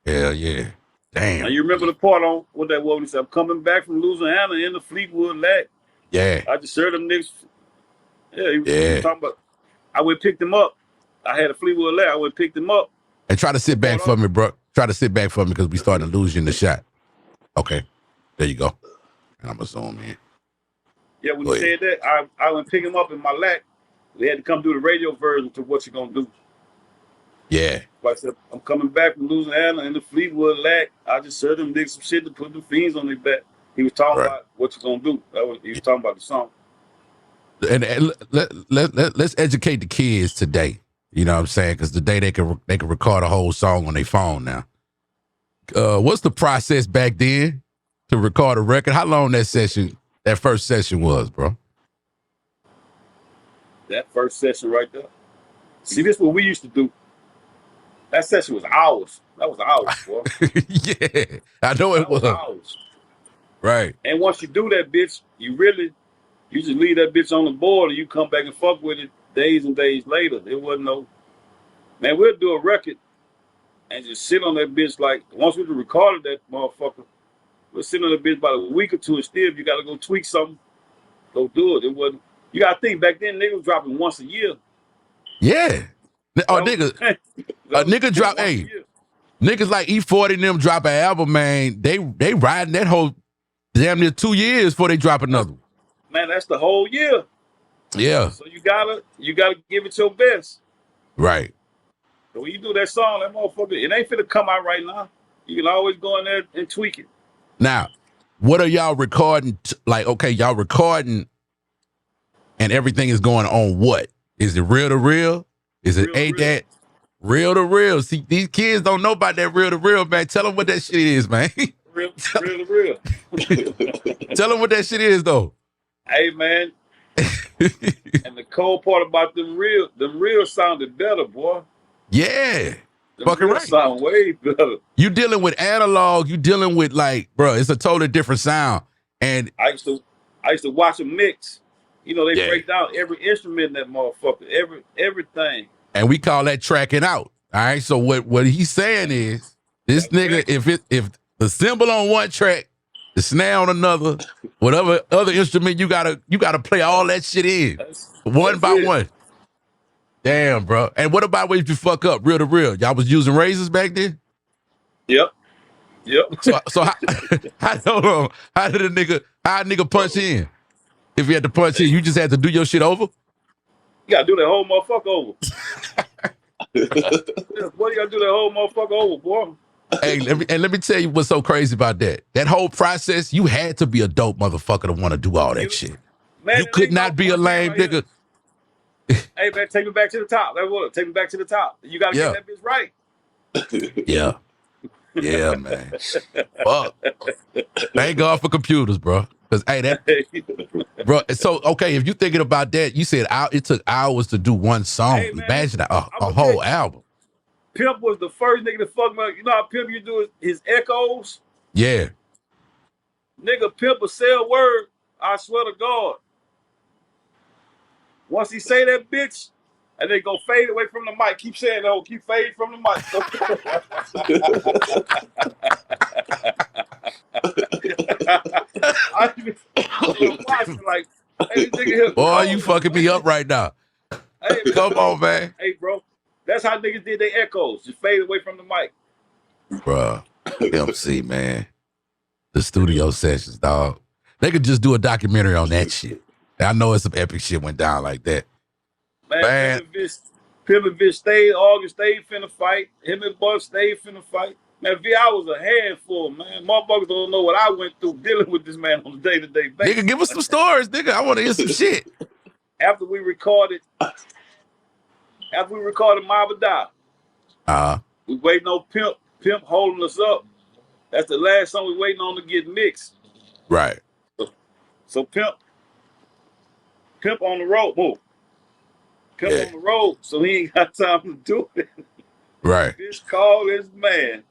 Speaker 1: Hell yeah. Damn.
Speaker 2: Now you remember the part on what that was when he said, "I'm coming back from Louisiana in the Fleetwood Lac."
Speaker 1: Yeah.
Speaker 2: I just heard them niggas. Yeah, he was talking about. I went and picked him up. I had a Fleetwood Lac. I went and picked him up.
Speaker 1: And try to sit back for me, bro. Try to sit back for me because we starting to lose you in the shot. Okay. There you go. And I'm going to zoom in.
Speaker 2: Yeah, when you said that, I went and pick him up in my Lac. We had to come do the radio version to What You Gonna Do.
Speaker 1: Yeah.
Speaker 2: So I said, "I'm coming back from Louisiana in the Fleetwood Lac. I just heard them niggas some shit to put the fiends on their back." He was talking about What You Gonna Do. He was talking about the song.
Speaker 1: And let's educate the kids today. You know what I'm saying? Because today they can record a whole song on their phone now. What's the process back then to record a record? How long that first session was, bro?
Speaker 2: That first session right there. See, this is what we used to do. That session was hours. That was hours, boy.
Speaker 1: Yeah, I know it was.
Speaker 2: Hours.
Speaker 1: Right.
Speaker 2: And once you do that, bitch, you just leave that bitch on the board and you come back and fuck with it days and days later. It wasn't no, man, we'll do a record and just sit on that bitch like, once we recorded that motherfucker, we'll sit on that bitch about a week or two and still, if you got to go tweak something, go do it. It wasn't, you got to think, back then, niggas was dropping once a year.
Speaker 1: Yeah. Nigga drop, hey, niggas like E40 and them drop an album, man, they riding that whole damn near 2 years before they drop another one.
Speaker 2: Man, that's the whole year.
Speaker 1: Yeah.
Speaker 2: So you gotta give it your best.
Speaker 1: Right.
Speaker 2: So when you do that song, that motherfucker, it ain't finna come out right now. You can always go in there and tweak it.
Speaker 1: Now, what are y'all recording? Like, okay, y'all recording and everything is going on what? Is it reel to reel? Is it ain't that reel to reel? See, these kids don't know about that reel to reel, man. Tell them what that shit is, man.
Speaker 2: Real to real.
Speaker 1: Tell them what that shit is, though.
Speaker 2: Hey, man. And the cold part about them real sounded better, boy.
Speaker 1: Yeah. Fucking right.
Speaker 2: Sound way better.
Speaker 1: You dealing with analog, you dealing with like, bro, it's a totally different sound. And
Speaker 2: I used to watch them mix. You know, they break down every instrument in that motherfucker, everything. And
Speaker 1: we call that tracking out. All right. So what he's saying is this nigga, if the cymbal on one track, the snare on another, whatever other instrument, you gotta play all that shit in one by one. Damn, bro. And what about when you fuck up reel to reel? Y'all was using razors back then?
Speaker 2: Yep. Yep.
Speaker 1: So how did a nigga punch in? If you had to punch in, you just had to do your shit over?
Speaker 2: You gotta do that whole motherfucker over. Boy, you gotta do that whole motherfucker over, boy.
Speaker 1: Hey, let me tell you what's so crazy about that. That whole process, you had to be a dope motherfucker to want to do all that shit.
Speaker 2: Man,
Speaker 1: you could not be a lame nigga.
Speaker 2: Hey, man, take me back to the top. That's what. Take me back to the top. You gotta get that bitch right.
Speaker 1: Yeah. Yeah, man. Fuck. Thank God for computers, bro. Because, bro, so, okay, if you're thinking about that, you said it took hours to do one song. Hey, man, imagine a whole album.
Speaker 2: Pimp was the first nigga to fuck me up. You know how Pimp you do his echoes?
Speaker 1: Yeah.
Speaker 2: Nigga, Pimp will say a word, I swear to God. Once he say that bitch, and they go fade away from the mic. Keep saying that, keep fading from the mic.
Speaker 1: Like, hey, this nigga here. Boy, you fucking me up right now.
Speaker 2: Hey,
Speaker 1: come on, man.
Speaker 2: Hey, bro. That's how niggas did their echoes. Just fade away from the mic.
Speaker 1: Bruh. Pimp C, man. The studio sessions, dog. They could just do a documentary on that shit. I know it's some epic shit went down like that.
Speaker 2: Man. Pimp and Vish stayed, August stayed finna fight. Him and Buck stayed finna fight. Man, I was a handful, man. Motherfuckers don't know what I went through dealing with this man on a day-to-day basis.
Speaker 1: Nigga, give us some stories, nigga. I want to hear some shit.
Speaker 2: After we recorded Mob and Die, we waiting on Pimp holding us up. That's the last song we waiting on to get mixed.
Speaker 1: Right.
Speaker 2: So Pimp on the road, move. Pimp on the road, so he ain't got time to do it.
Speaker 1: Right.
Speaker 2: This call is man.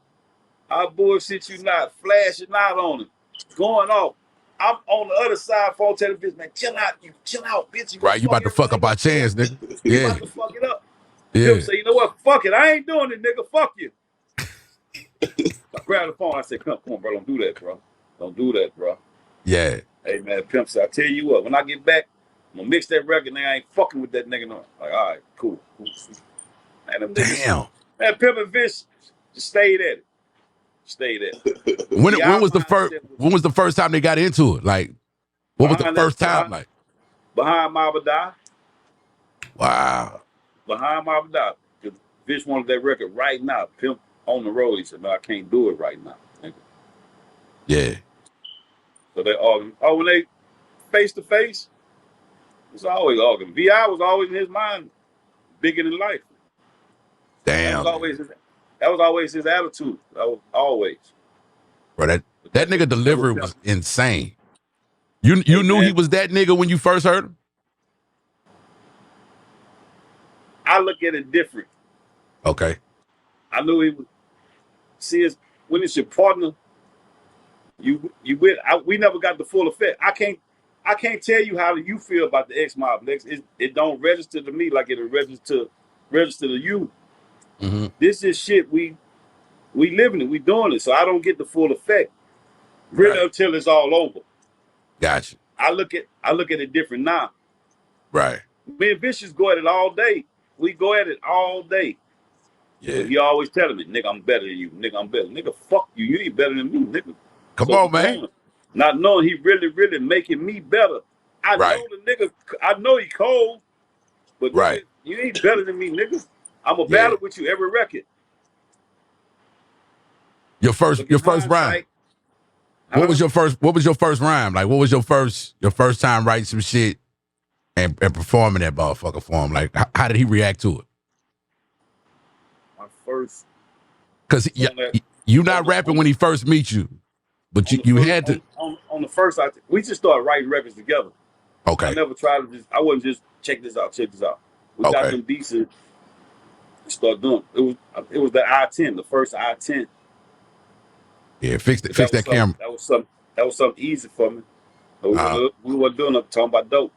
Speaker 2: I bullshit you not, flashing out on him, going off. I'm on the other side, phone telling bitch, man, chill out, bitch.
Speaker 1: You about to fuck up our chance, nigga.
Speaker 2: You about to fuck it up.
Speaker 1: Yeah.
Speaker 2: Say, you know what? Fuck it. I ain't doing it, nigga. Fuck you. I grabbed the phone. I said, come on, bro. Don't do that, bro. Don't do that, bro.
Speaker 1: Yeah.
Speaker 2: Hey, man, Pimp said, I tell you what, when I get back, I'm going to mix that record, and I ain't fucking with that nigga no. Like, all right, cool. Man, them niggas,
Speaker 1: damn.
Speaker 2: Man, Pimp and Vish just stayed at it.
Speaker 1: When was the first time they got into it? Like, what was the first time like?
Speaker 2: Behind Mob and Die.
Speaker 1: Wow.
Speaker 2: Behind Mob and Die. Because Vish wanted that record right now. Pimp on the road. He said, man, I can't do it right now. Nigga.
Speaker 1: Yeah.
Speaker 2: So they argued. Oh, when they face to face, it's always arguing. VI was always in his mind, bigger than life.
Speaker 1: Damn.
Speaker 2: That was always his attitude. That was always.
Speaker 1: Bro, that nigga delivery was insane. You knew he was that nigga when you first heard him?
Speaker 2: I look at it different.
Speaker 1: Okay.
Speaker 2: I knew he would see us when it's your partner. We never got the full effect. I can't tell you how you feel about the Xmob. It don't register to me like it'll register to you. Mm-hmm. This is shit we living it, we doing it, so I don't get the full effect really until it's all over.
Speaker 1: Gotcha.
Speaker 2: I look at it different now.
Speaker 1: Right.
Speaker 2: Me and Vicious go at it all day. We go at it all day.
Speaker 1: Yeah.
Speaker 2: He always telling me, nigga, I'm better than you. Nigga, I'm better. Nigga, fuck you. You ain't better than me, nigga.
Speaker 1: Come on, man.
Speaker 2: Not knowing he really, really making me better. I know the nigga. I know he cold, but nigga, you ain't better than me, nigga. I'm a battle with you every record. Your first
Speaker 1: rhyme. What was your first rhyme? Like, what was your first time writing some shit and performing that motherfucker for him? Like, how did he react to it?
Speaker 2: My first.
Speaker 1: Because you not rapping when he first meets you, but you had to.
Speaker 2: On the first, we just started writing records together.
Speaker 1: Okay.
Speaker 2: I never tried to I wasn't just check this out. We got them beats and start doing it. It was the I-10, the first I-10.
Speaker 1: Yeah, fix that camera.
Speaker 2: That was something easy for me. We weren't doing nothing, talking about dope.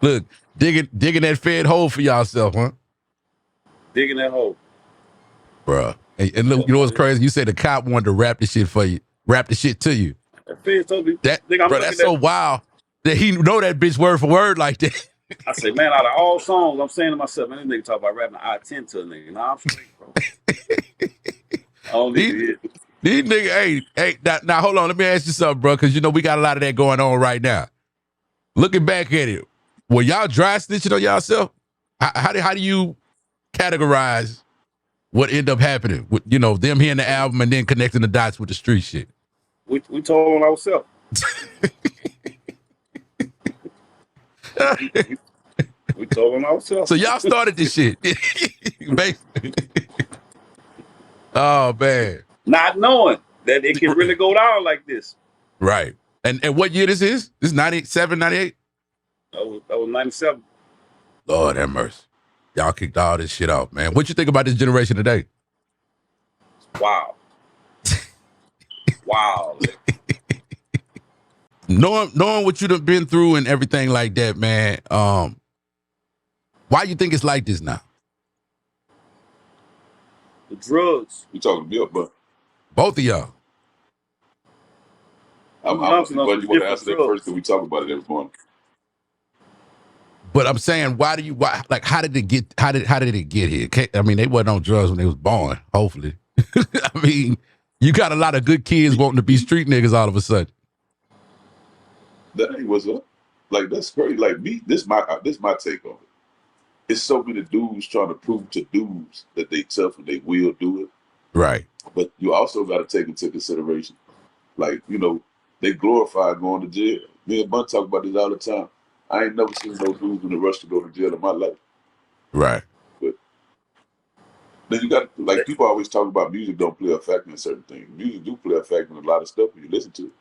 Speaker 1: Look, digging that fed hole for yourself, huh?
Speaker 2: Digging that hole.
Speaker 1: Bruh. And look, you know what's crazy? You said the cop wanted to rap the shit for you. Rap the shit to you.
Speaker 2: That fed told me.
Speaker 1: That's so wild that he know that bitch word for word like that.
Speaker 2: I say, man, out of all songs, I'm saying to myself, man, this nigga talk about rapping I-10 to a nigga. Nah, I'm straight, bro. Only
Speaker 1: these niggas, hey, now hold on. Let me ask you something, bro, because you know we got a lot of that going on right now. Looking back at it, were y'all dry snitching on y'allself? How do you categorize what ended up happening with, you know, them hearing the album and then connecting the dots with the street shit?
Speaker 2: We told on ourselves. we told on ourselves.
Speaker 1: So y'all started this shit. Oh, man.
Speaker 2: Not knowing that it can really go down like this.
Speaker 1: Right. And what year this is? This is 97, 98?
Speaker 2: That was 97.
Speaker 1: Lord have mercy. Y'all kicked all this shit off, man. What you think about this generation today?
Speaker 2: Wow. Wow.
Speaker 1: Knowing what you've been through and everything like that, man, why you think it's like this now?
Speaker 2: The drugs.
Speaker 3: You talking to me, but
Speaker 1: both of y'all.
Speaker 3: I'm glad you want to answer that first because we talk about it every morning.
Speaker 1: But I'm saying, how did it get here? I mean, they wasn't on drugs when they was born, hopefully. I mean, you got a lot of good kids wanting to be street niggas all of a sudden.
Speaker 3: That ain't what's up. Like, that's crazy. Like, me, this my take on it. It's so many dudes trying to prove to dudes that they tough and they will do it.
Speaker 1: Right.
Speaker 3: But you also got to take into consideration, like, you know, they glorify going to jail. Me and Bun talk about this all the time. I ain't never seen no dudes in a rush to go to jail in my life.
Speaker 1: Right.
Speaker 3: But then you got, like, people always talk about music don't play a factor in certain things. Music do play a factor in a lot of stuff when you listen to it.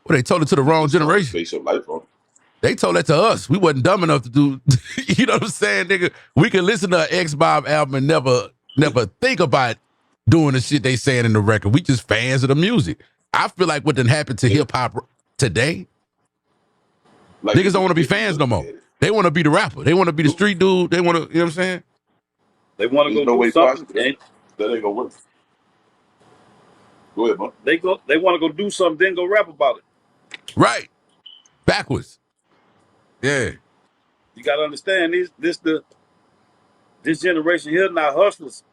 Speaker 1: Well, they told it to the wrong generation.
Speaker 3: Base your life on it.
Speaker 1: They told that to us. We wasn't dumb enough to do, you know what I'm saying, nigga? We can listen to an Xmob album and never think about doing the shit they saying in the record. We just fans of the music. I feel like what done happened to hip hop today, like, niggas don't want to be fans no more. They want to be the rapper. They want to be the street dude. They want to, you know what I'm saying?
Speaker 2: They want to go do something.
Speaker 3: That ain't gonna work. Go ahead, man.
Speaker 2: They want to go do something, then go rap about it.
Speaker 1: Right. Backwards. Yeah.
Speaker 2: You got to understand this generation here not hustlers.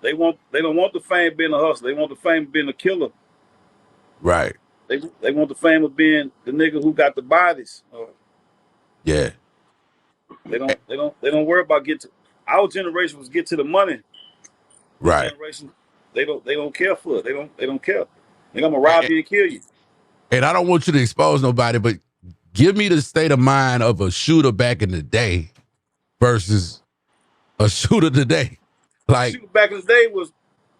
Speaker 2: They don't want the fame of being a hustler. They want the fame of being a killer.
Speaker 1: Right.
Speaker 2: They want the fame of being the nigga who got the bodies.
Speaker 1: Yeah.
Speaker 2: They don't worry about our generation was get to the money.
Speaker 1: Right.
Speaker 2: Generation, they don't care for it. They don't care. They're gonna rob you and kill you.
Speaker 1: And I don't want you to expose nobody, but give me the state of mind of a shooter back in the day versus a shooter today. Like,
Speaker 2: shooter back in the day was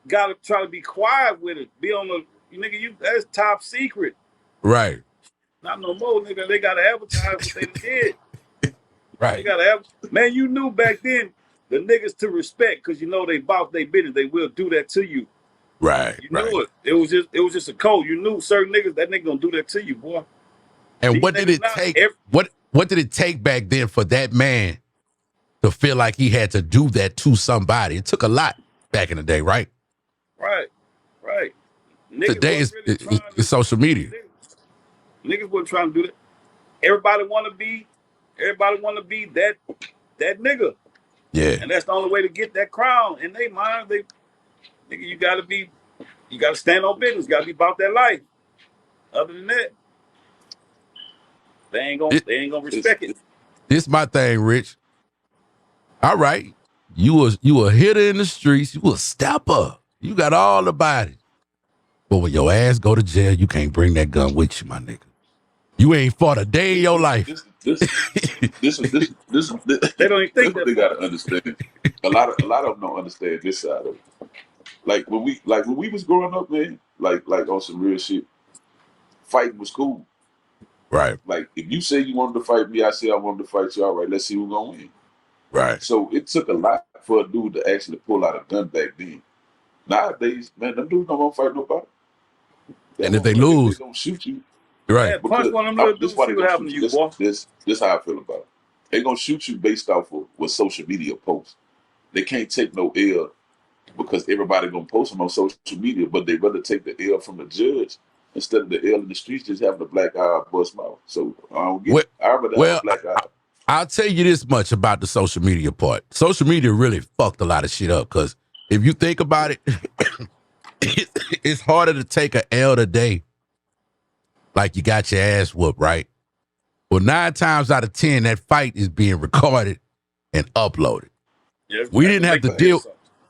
Speaker 2: gotta try to be quiet with it. Be on the nigga, that's top secret.
Speaker 1: Right.
Speaker 2: Not no more, nigga. They gotta advertise what they did.
Speaker 1: Right.
Speaker 2: They gotta man, you knew back then the niggas to respect because you know they bought their business. They will do that to you.
Speaker 1: Right.
Speaker 2: You knew it. It was just a code. You knew certain niggas, that nigga gonna do that to you, boy.
Speaker 1: And these what did it take? What did it take back then for that man to feel like he had to do that to somebody? It took a lot back in the day, right?
Speaker 2: Right.
Speaker 1: Today it's social media.
Speaker 2: Niggas wasn't trying to do that. Everybody wanna be that nigga.
Speaker 1: Yeah.
Speaker 2: And that's the only way to get that crown. In their mind, nigga, you gotta stand on business. You gotta be about that life. Other than that, they ain't gonna respect it.
Speaker 1: This my thing, Rich. All right. You a hitter in the streets, you a stepper. You got all the body. But when your ass go to jail, you can't bring that gun with you, my nigga. You ain't fought a day in your life.
Speaker 3: This
Speaker 2: they don't even think that.
Speaker 3: They gotta understand. A lot of them don't understand this side of it. Like when we was growing up, man, like on some real shit, fighting was cool.
Speaker 1: Right.
Speaker 3: Like if you say you wanted to fight me, I say I wanted to fight you. All right, let's see who's gonna win.
Speaker 1: Right.
Speaker 3: So it took a lot for a dude to actually pull out a gun back then. Nowadays, man, them dudes don't want to fight nobody.
Speaker 1: And if they lose,
Speaker 3: they don't shoot you.
Speaker 1: Right.
Speaker 2: Punch one of them little dudes, see what happened to you, boy.
Speaker 3: This how I feel about it. They're gonna shoot you based off of what social media posts. They can't take no L because everybody gonna post them on social media, but they rather take the L from the judge instead of the L in the streets just having a black eye bust mouth. So I don't get it. I rather have a black eye.
Speaker 1: I'll tell you this much about the social media part. Social media really fucked a lot of shit up because if you think about it, it's harder to take an L today. Like you got your ass whooped, right? Well, 9 times out of 10, that fight is being recorded and uploaded.
Speaker 2: Yeah,
Speaker 1: we didn't have to deal.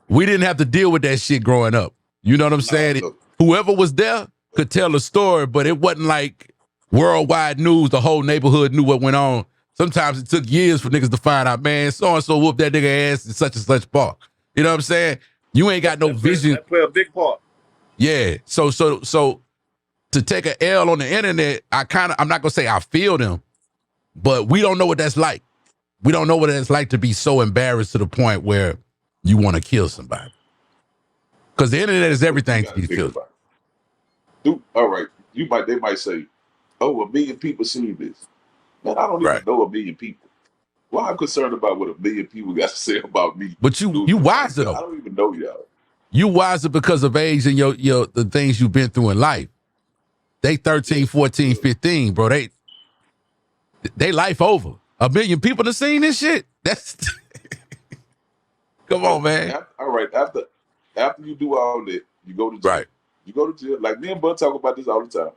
Speaker 1: We didn't have to deal with that shit growing up. You know what I'm saying?
Speaker 3: No.
Speaker 1: Whoever was there could tell a story, but it wasn't like worldwide news. The whole neighborhood knew what went on. Sometimes it took years for niggas to find out, man, so-and-so whooped that nigga ass in such and such park. You know what I'm saying? You ain't got no vision.
Speaker 2: That play a big part.
Speaker 1: Yeah. So to take an L on the internet, I'm not gonna say I feel them, but we don't know what that's like. We don't know what it's like to be so embarrassed to the point where you want to kill somebody. Because the internet is everything to these children.
Speaker 3: Dude, all right. They might say, oh, 1 million people see this. Man, I don't even know 1 million people. Why I'm concerned about what 1 million people got to say about me?
Speaker 1: But you wiser though.
Speaker 3: I don't even know y'all.
Speaker 1: You wiser because of age and your the things you've been through in life. They 13, 14, 15, bro. They life over. 1 million people have seen this shit. That's come on, man.
Speaker 3: All right. After you do all that, you go to jail.
Speaker 1: Right.
Speaker 3: You go to jail. Like me and Bud talk about this all the time.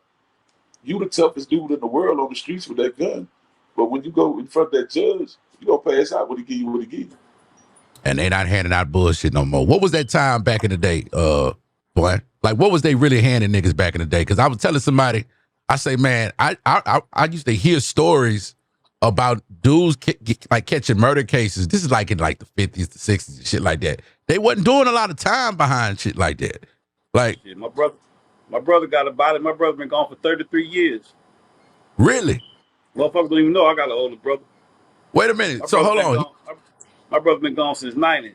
Speaker 3: You the toughest dude in the world on the streets with that gun. But when you go in front of that judge, you gonna pass out when he give you what he give you.
Speaker 1: And they not handing out bullshit no more. What was that time back in the day, boy? Like, what was they really handing niggas back in the day? Because I was telling somebody, I say, man, I used to hear stories about dudes like catching murder cases. This is like in like the 50s, the 60s, and shit like that. They wasn't doing a lot of time behind shit like that. Like,
Speaker 2: shit, my brother got a body. My brother been gone for 33 years.
Speaker 1: Really?
Speaker 2: Motherfuckers don't even know I got an older brother.
Speaker 1: Wait a minute. So hold on.
Speaker 2: My brother been gone since 90.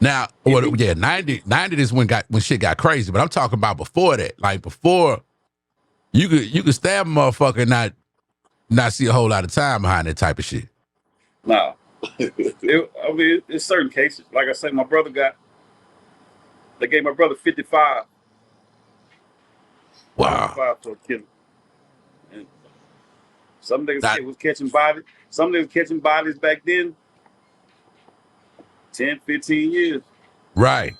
Speaker 1: Now, well, yeah, 90 is when shit got crazy. But I'm talking about before that. Like before, you could stab a motherfucker and not see a whole lot of time behind that type of shit.
Speaker 2: No. It's certain cases. Like I say, they gave my brother 55.
Speaker 1: Wow.
Speaker 2: 55 for a killer. And some niggas was catching bodies. Some niggas catching bodies back then. 10, 15 years.
Speaker 1: Right.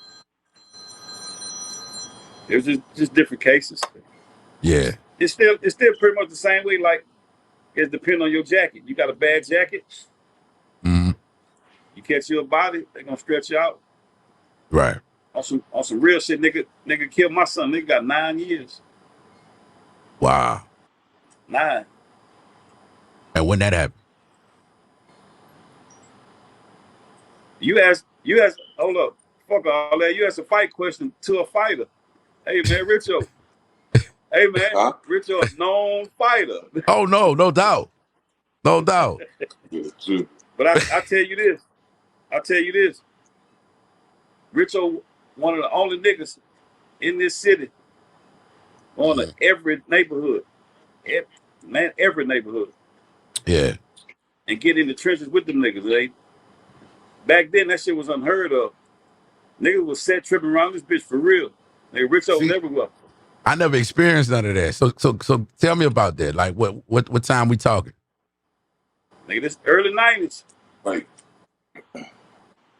Speaker 2: It was just different cases.
Speaker 1: Yeah.
Speaker 2: It's still pretty much the same way. Like, it depends on your jacket. You got a bad jacket.
Speaker 1: Mm-hmm.
Speaker 2: You catch your body, they're gonna stretch you out.
Speaker 1: Right.
Speaker 2: On some real shit, nigga killed my son. Nigga got 9 years.
Speaker 1: Wow.
Speaker 2: 9.
Speaker 1: And when that happened?
Speaker 2: You asked, hold up, fuck all that. You asked a fight question to a fighter. Hey man, RICHO. Hey man, RICHO, a known fighter.
Speaker 1: Oh no doubt. No doubt.
Speaker 2: But I tell you this. RICHO, one of the only niggas in this city, on every neighborhood. Every neighborhood.
Speaker 1: Yeah.
Speaker 2: And get in the trenches with them niggas, eh? Back then, that shit was unheard of. Niggas was set tripping around this bitch for real. Nigga, RICHO was everywhere.
Speaker 1: I never experienced none of that. So tell me about that. Like, what time we talking?
Speaker 2: Nigga, this early 90s.
Speaker 3: Like,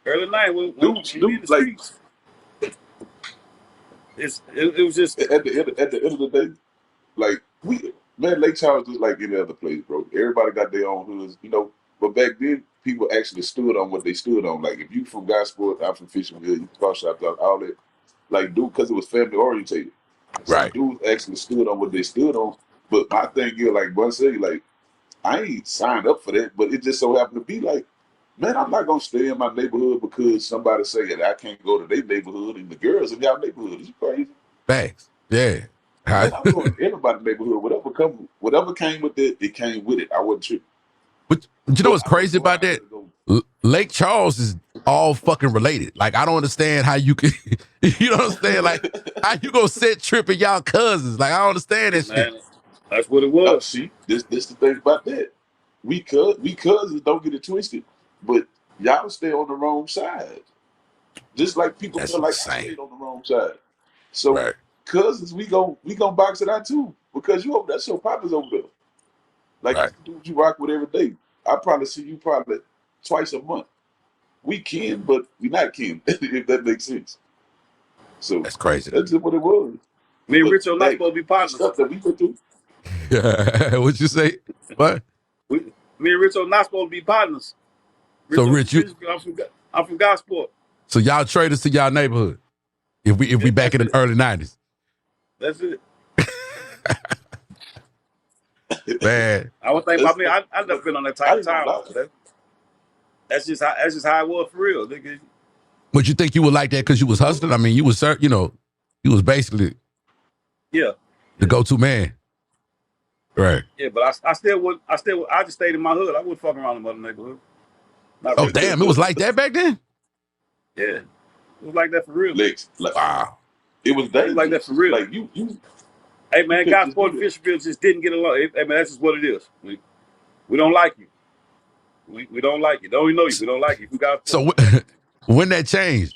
Speaker 2: early 90s. When
Speaker 3: dude, like,
Speaker 2: streets. It was just
Speaker 3: at the end of the day, like Lake Charles is like any other place, bro. Everybody got their own hoods, you know. But back then, people actually stood on what they stood on. Like if you from Gosport, I'm from Fisherville, you car shop, all that. Like, dude, because it was family orientated. So
Speaker 1: right.
Speaker 3: Dudes actually stood on what they stood on. But my thing is, like Bun said, like I ain't signed up for that, but it just so happened to be like, man, I'm not gonna stay in my neighborhood because somebody say that I can't go to their neighborhood and the girls in y'all neighborhood. Is you crazy?
Speaker 1: Thanks. Yeah.
Speaker 3: Man, I'm going to everybody's neighborhood. Whatever came with it came with it. I wasn't tripping.
Speaker 1: But you know what's crazy about that? Lake Charles is all fucking related. Like, I don't understand how you can, you don't understand, like, how you gonna set tripping y'all cousins? Like, I don't understand that shit.
Speaker 2: That's what it was.
Speaker 3: See, this the thing about that. We cousins, don't get it twisted, but y'all stay on the wrong side. Just like people feel like I stayed on the wrong side. So cousins, we gon' box it out too. Because you over that's your partners over there. Like dude you rock with every day. I probably see you twice a month. We kin, but we not kin, if that makes sense. So
Speaker 1: that's crazy.
Speaker 3: that's just what it was.
Speaker 2: Me and
Speaker 3: But
Speaker 2: Richo not supposed to be partners.
Speaker 3: stuff that we went through.
Speaker 1: What'd you say? What?
Speaker 2: Me and Richo not supposed to be partners.
Speaker 1: So
Speaker 2: Richo,
Speaker 1: Rich,
Speaker 2: I'm from Gosport.
Speaker 1: so y'all traders to y'all neighborhood. If we back in the early 90s.
Speaker 2: That's it.
Speaker 1: Man.
Speaker 2: I would think. I mean, I never been on that type of time. That's just how it was for real, nigga.
Speaker 1: But you think you were like that because you was hustling? I mean, you was basically the go-to man. Right.
Speaker 2: Yeah, but I just stayed in my hood. I wouldn't fuck around in my neighborhood. Not
Speaker 1: Oh,
Speaker 2: really.
Speaker 1: damn, it was like that back then?
Speaker 2: Yeah. It was like that for real.
Speaker 1: Wow.
Speaker 3: It was
Speaker 2: like that for real.
Speaker 3: Like you
Speaker 2: hey man, Gosport and Fisherville just didn't get along. Hey man, that's just what it is. We don't like you. We don't like you. Don't even know you. We don't like you.
Speaker 1: So when that changed?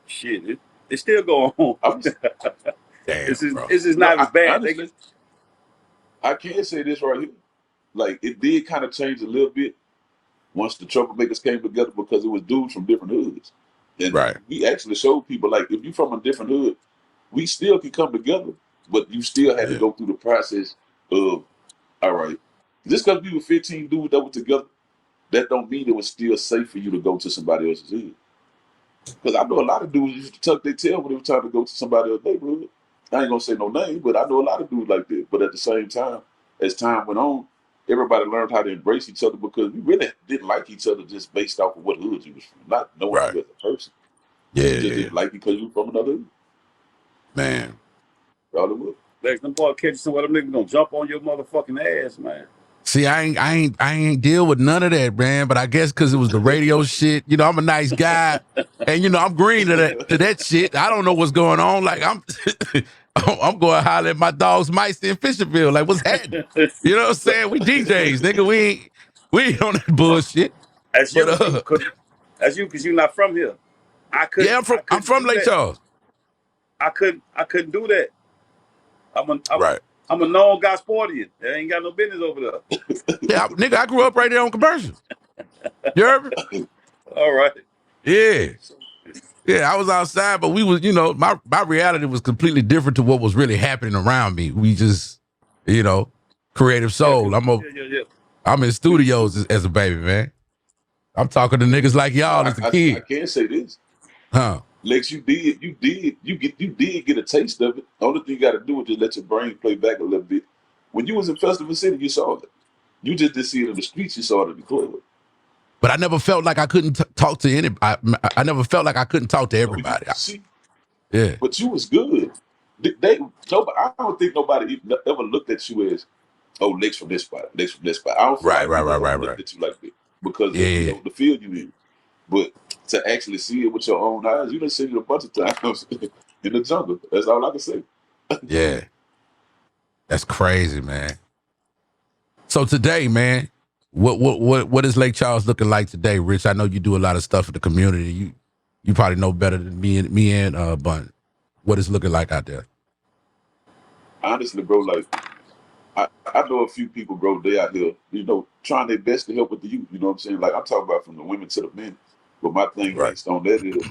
Speaker 2: Shit, it's still going on.
Speaker 1: Damn,
Speaker 2: it's just not as bad.
Speaker 3: Honestly, I can't say this right here. Like it did kind of change a little bit once the troublemakers came together because it was dudes from different hoods. And we actually showed people like if you from a different hood, we still can come together, but you still had to go through the process of all right. Just because we were 15 dudes that were together, that don't mean it was still safe for you to go to somebody else's hood. Because I know a lot of dudes used to tuck their tail when they were trying to go to somebody else's neighborhood. I ain't gonna say no name, but I know a lot of dudes like that. But at the same time, as time went on, everybody learned how to embrace each other because we really didn't like each other just based off of what hood you was from, not knowing you as a person.
Speaker 1: Yeah,
Speaker 3: you just didn't like because you were from another hood.
Speaker 1: Man.
Speaker 3: All it was.
Speaker 2: Lex, them boys catch somewhere, them niggas gonna jump on your motherfucking ass, man.
Speaker 1: See, I ain't deal with none of that, man. But I guess because it was the radio shit, I'm a nice guy, and I'm green to that shit. I don't know what's going on. Like I'm going to holler at my dogs, Mice in Fisherville. Like what's happening? You know what I'm saying? We DJs, nigga. We ain't on that bullshit.
Speaker 2: That's you, because you're not from here.
Speaker 1: I'm from Lake Charles.
Speaker 2: I couldn't do that.
Speaker 1: Right.
Speaker 2: I'm a known Gosportian. I ain't got no business over there.
Speaker 1: Yeah, nigga, I grew up right there on Commercial. You heard me?
Speaker 2: All right.
Speaker 1: Yeah. Yeah, I was outside, but we was, my reality was completely different to what was really happening around me. We just, creative soul. I'm in studios as a baby, man. I'm talking to niggas like y'all as a kid.
Speaker 3: I can't say this.
Speaker 1: Huh.
Speaker 3: Lex, you did get a taste of it. The only thing you got to do is just let your brain play back a little bit. When you was in Festival City, you saw it. You just didn't see it in the streets. You saw it in the club.
Speaker 1: But I never felt like I couldn't talk to anybody. I never felt like I couldn't talk to everybody. Yeah.
Speaker 3: But you was good. I don't think nobody ever looked at you as, oh, Lex from this spot, Lex from this spot. I don't feel like looked at you like that because of the field you in. But to actually see it with your own eyes, you done seen it a bunch of times in the jungle. That's all I can say.
Speaker 1: Yeah. That's crazy, man. So today, man, what is Lake Charles looking like today, Rich? I know you do a lot of stuff in the community. You probably know better than me and Bun. What is looking like out there?
Speaker 3: Honestly, bro, like I know a few people, bro, they out here, trying their best to help with the youth. You know what I'm saying? Like I'm talking about from the women to the men. But my thing based on that is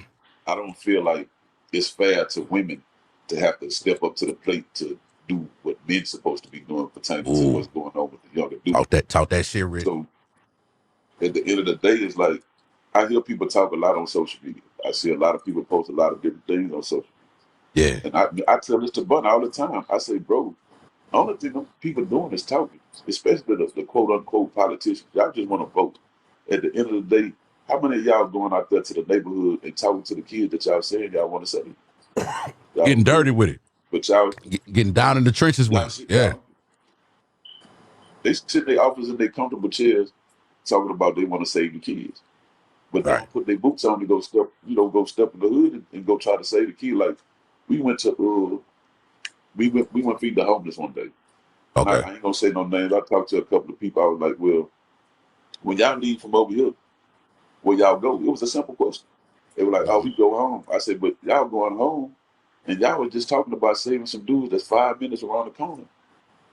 Speaker 3: I don't feel like it's fair to women to have to step up to the plate to do what men's supposed to be doing pertaining to what's going on with the younger dude.
Speaker 1: Talk that shit, Rich.
Speaker 3: So at the end of the day, it's like I hear people talk a lot on social media. I see a lot of people post a lot of different things on social
Speaker 1: media.
Speaker 3: Yeah. And I tell this to Bun all the time. I say, bro, the only thing people doing is talking, especially the quote unquote politicians. Y'all just want to vote. At the end of the day, how many of y'all going out there to the neighborhood and talking to the kids that y'all saying y'all want to say?
Speaker 1: Getting dirty with it.
Speaker 3: But y'all
Speaker 1: getting down in the trenches with it. Yeah.
Speaker 3: They sit in their office in their comfortable chairs talking about they want to save the kids. But they don't put their boots on to go step in the hood and go try to save the kid. Like we went feed the homeless one day. Okay. I ain't gonna say no names. I talked to a couple of people. I was like, well, when y'all leave from over here, where y'all go? It was a simple question. They were like, oh, we go home. I said, but y'all going home, and y'all was just talking about saving some dudes that's 5 minutes around the corner.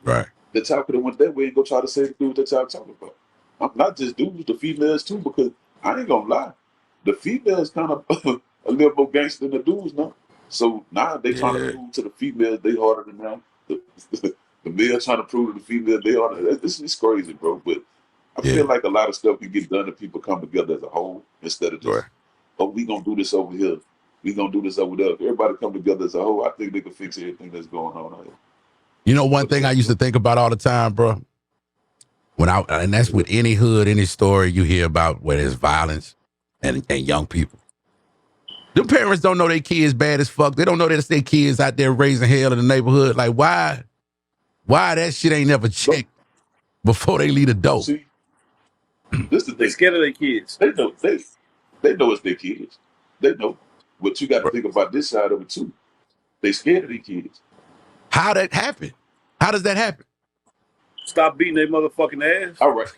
Speaker 1: Right.
Speaker 3: That y'all could have went that way and go try to save the dudes that y'all talking about. I'm not just dudes, the females too, because I ain't gonna lie. The females kind of a little more gangster than the dudes now. So now they trying to
Speaker 1: Yeah.
Speaker 3: prove to the females they harder than them. The male trying to prove to the female they harder. This is crazy, bro. But I
Speaker 1: Yeah.
Speaker 3: feel like a lot of stuff can get done if people come together as a whole instead of
Speaker 1: Right.
Speaker 3: just, oh, we gonna do this over here. We gonna do this over there. If everybody come together as a whole, I think they can fix everything that's going on out here.
Speaker 1: You know, one thing I used to think about all the time, bro. And that's with any hood, any story you hear about where there's violence and young people. The parents don't know their kids bad as fuck. They don't know that their kids out there raising hell in the neighborhood. Like, why that shit ain't never checked before they leave the door?
Speaker 3: See, this is
Speaker 2: They scared of their kids.
Speaker 3: They know it's their kids. They know. But you got to think about this side of it too. They scared of their kids.
Speaker 1: How that happen? How does that happen?
Speaker 2: Stop beating their motherfucking ass.
Speaker 3: All right.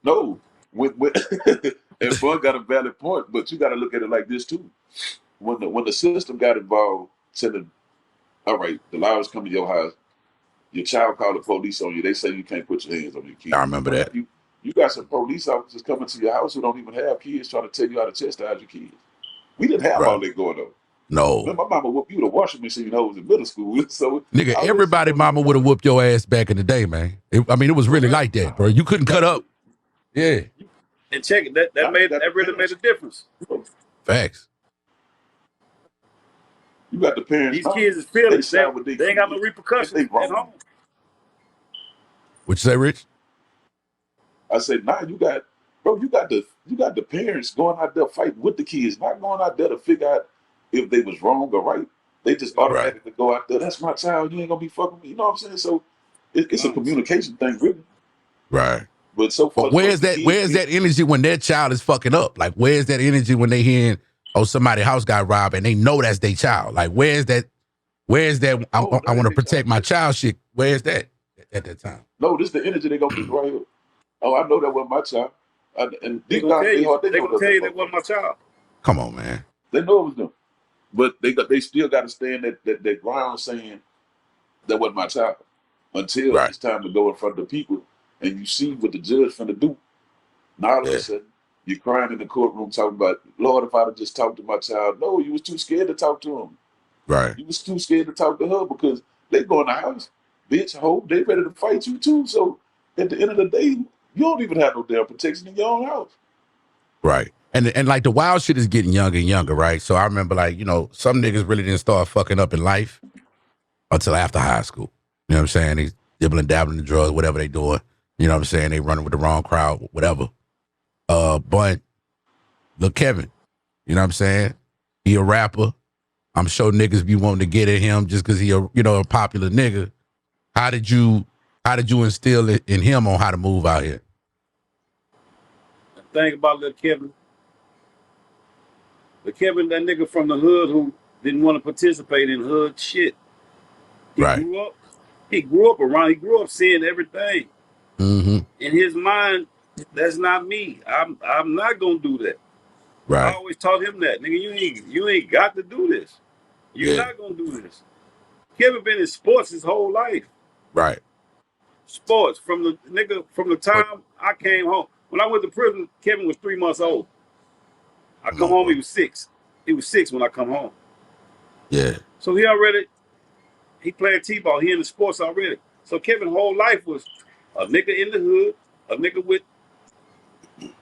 Speaker 3: No. When and Bun got a valid point, but you got to look at it like this too. When the system got involved, saying, all right, the laws come to your house, your child called the police on you. They say you can't put your hands on your kids.
Speaker 1: I remember that.
Speaker 3: You got some police officers coming to your house who don't even have kids trying to tell you how to chastise your kids. We didn't have all that going on.
Speaker 1: No.
Speaker 3: My mama whooped you with a washing machine hose in middle school. So
Speaker 1: nigga, everybody mama would have whooped your ass back in the day, man. It was really like that, bro. You couldn't cut up. Yeah.
Speaker 2: And check it. That really made a difference.
Speaker 1: Facts.
Speaker 3: You got the parents.
Speaker 2: These kids is fearless. They ain't got no repercussions at home.
Speaker 1: What you say, Rich?
Speaker 3: I said, nah, you got the parents going out there fighting with the kids, not going out there to figure out if they was wrong or right. They just automatically go out there. That's my child. You ain't gonna be fucking me. You know what I'm saying? So it's a communication thing, really.
Speaker 1: Right.
Speaker 3: But
Speaker 1: where's that energy when their child is fucking up? Like, where's that energy when they hearing, oh, somebody's house got robbed and they know that's their child? Like, where's that? I want to protect my child shit. Where's that at that time?
Speaker 3: No, this is the energy they gonna be right here. Oh, I know that wasn't my child. And
Speaker 2: they gonna tell you that wasn't my child.
Speaker 1: Come on, man.
Speaker 3: They know it was them. But they still got to stand that ground saying that wasn't my child until it's time to go in front of the people and you see what the judge finna do. Now all of a sudden you're crying in the courtroom talking about, Lord, if I'd have just talked to my child. No, you was too scared to talk to him.
Speaker 1: Right.
Speaker 3: You was too scared to talk to her because they go in the house, bitch, hope they ready to fight you too. So at the end of the day, you don't even have no damn protection in your own house.
Speaker 1: Right. And like the wild shit is getting younger and younger, right? So I remember, like, you know, some niggas really didn't start fucking up in life until after high school. You know what I'm saying? They dibbling, dabbling in drugs, whatever they doing. You know what I'm saying? They running with the wrong crowd, whatever. But look, Kevin, you know what I'm saying? He a rapper. I'm sure niggas be wanting to get at him just because he a popular nigga. How did you instill it in him on how to move out here?
Speaker 2: Think about little Kevin. The Kevin, that nigga from the hood who didn't want to participate in hood shit. He grew up seeing everything.
Speaker 1: Mm-hmm.
Speaker 2: In his mind, that's not me. I'm not gonna do that.
Speaker 1: Right.
Speaker 2: I always taught him that. Nigga, you ain't got to do this. You're not gonna do this. Kevin been in sports his whole life.
Speaker 1: Right.
Speaker 2: Sports from the time I came home. When I went to prison, Kevin was 3 months old. I come home, he was 6. He was 6 when I come home.
Speaker 1: Yeah.
Speaker 2: So he played T-ball. He in the sports already. So Kevin's whole life was a nigga in the hood, a nigga with,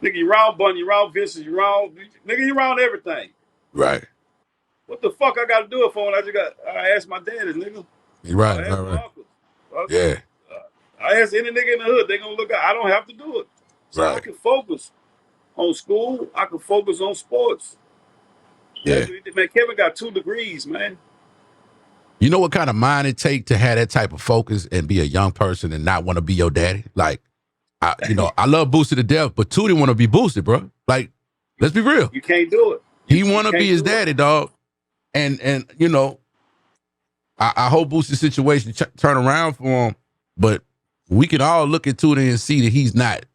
Speaker 2: nigga, you around Bundy, you around Vincent, you around everything.
Speaker 1: Right.
Speaker 2: What the fuck I got to do it for when I asked my daddy, nigga.
Speaker 1: Right.
Speaker 2: I asked my uncle.
Speaker 1: Yeah.
Speaker 2: I asked any nigga in the hood, they gonna look at, I don't have to do it. So I can focus on school, I can focus on sports.
Speaker 1: Yeah.
Speaker 2: Man, Kevin got 2 degrees, man.
Speaker 1: You know what kind of mind it take to have that type of focus and be a young person and not want to be your daddy? Like, I love Boosie to death, but Tootie want to be Boosie, bro. Like, let's be real.
Speaker 2: You can't do it.
Speaker 1: He want to be his daddy, dog. And you know, I hope Boosie's situation turn around for him, but we can all look at Tootie and see that he's not.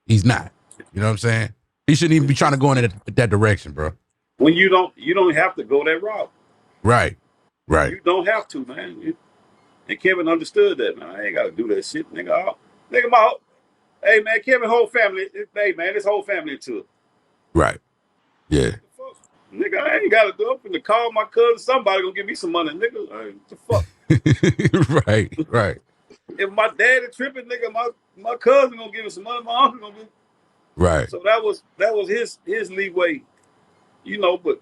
Speaker 1: He's not. You know what I'm saying? He shouldn't even be trying to go in that direction, bro.
Speaker 2: When you don't have to go that route.
Speaker 1: Right.
Speaker 2: You don't have to, man. And Kevin understood that, man. I ain't got to do that shit, nigga. Hey, man, Kevin whole family, hey, man, this whole family into it.
Speaker 1: Right. Yeah.
Speaker 2: Nigga, I ain't got to do it. I'm finna call my cousin. Somebody gonna give me some money, nigga. What the fuck?
Speaker 1: Right.
Speaker 2: If my daddy tripping, nigga, my cousin gonna give me some money. My uncle gonna give.
Speaker 1: Right.
Speaker 2: So that was his leeway, you know. But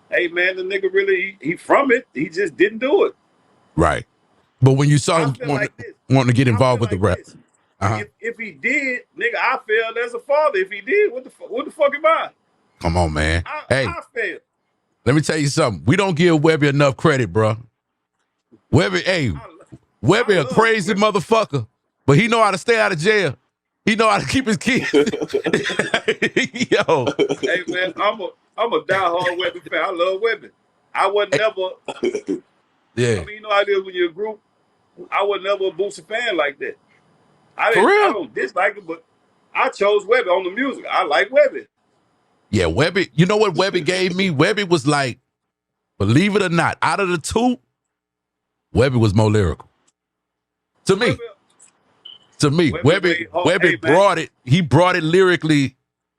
Speaker 2: hey, man, the nigga really he from it. He just didn't do it.
Speaker 1: Right. But when you saw
Speaker 2: I
Speaker 1: him
Speaker 2: feel like this.
Speaker 1: wanting to get
Speaker 2: I
Speaker 1: involved
Speaker 2: feel
Speaker 1: with the
Speaker 2: like
Speaker 1: rap.
Speaker 2: this. If he did, nigga, I failed as a father. If he did, what the fuck am I?
Speaker 1: Come on, man.
Speaker 2: I failed.
Speaker 1: Let me tell you something. We don't give Webby enough credit, bro. Webby, Webby a crazy
Speaker 2: Webby.
Speaker 1: motherfucker, but he know how to stay out of jail. He know how to keep his kids. Yo.
Speaker 2: Hey, man, I'm a diehard Webby fan. I love Webby. I was never.
Speaker 1: Yeah.
Speaker 2: I mean, you know how it is when you're a group. I was never a Boosie fan like that. I don't dislike it, but I chose Webby on the music. I like Webby.
Speaker 1: Yeah, Webby. You know what Webby gave me? Webby was like, believe it or not, out of the two, Webby was more lyrical. To me. Webby brought it. He brought it lyrically,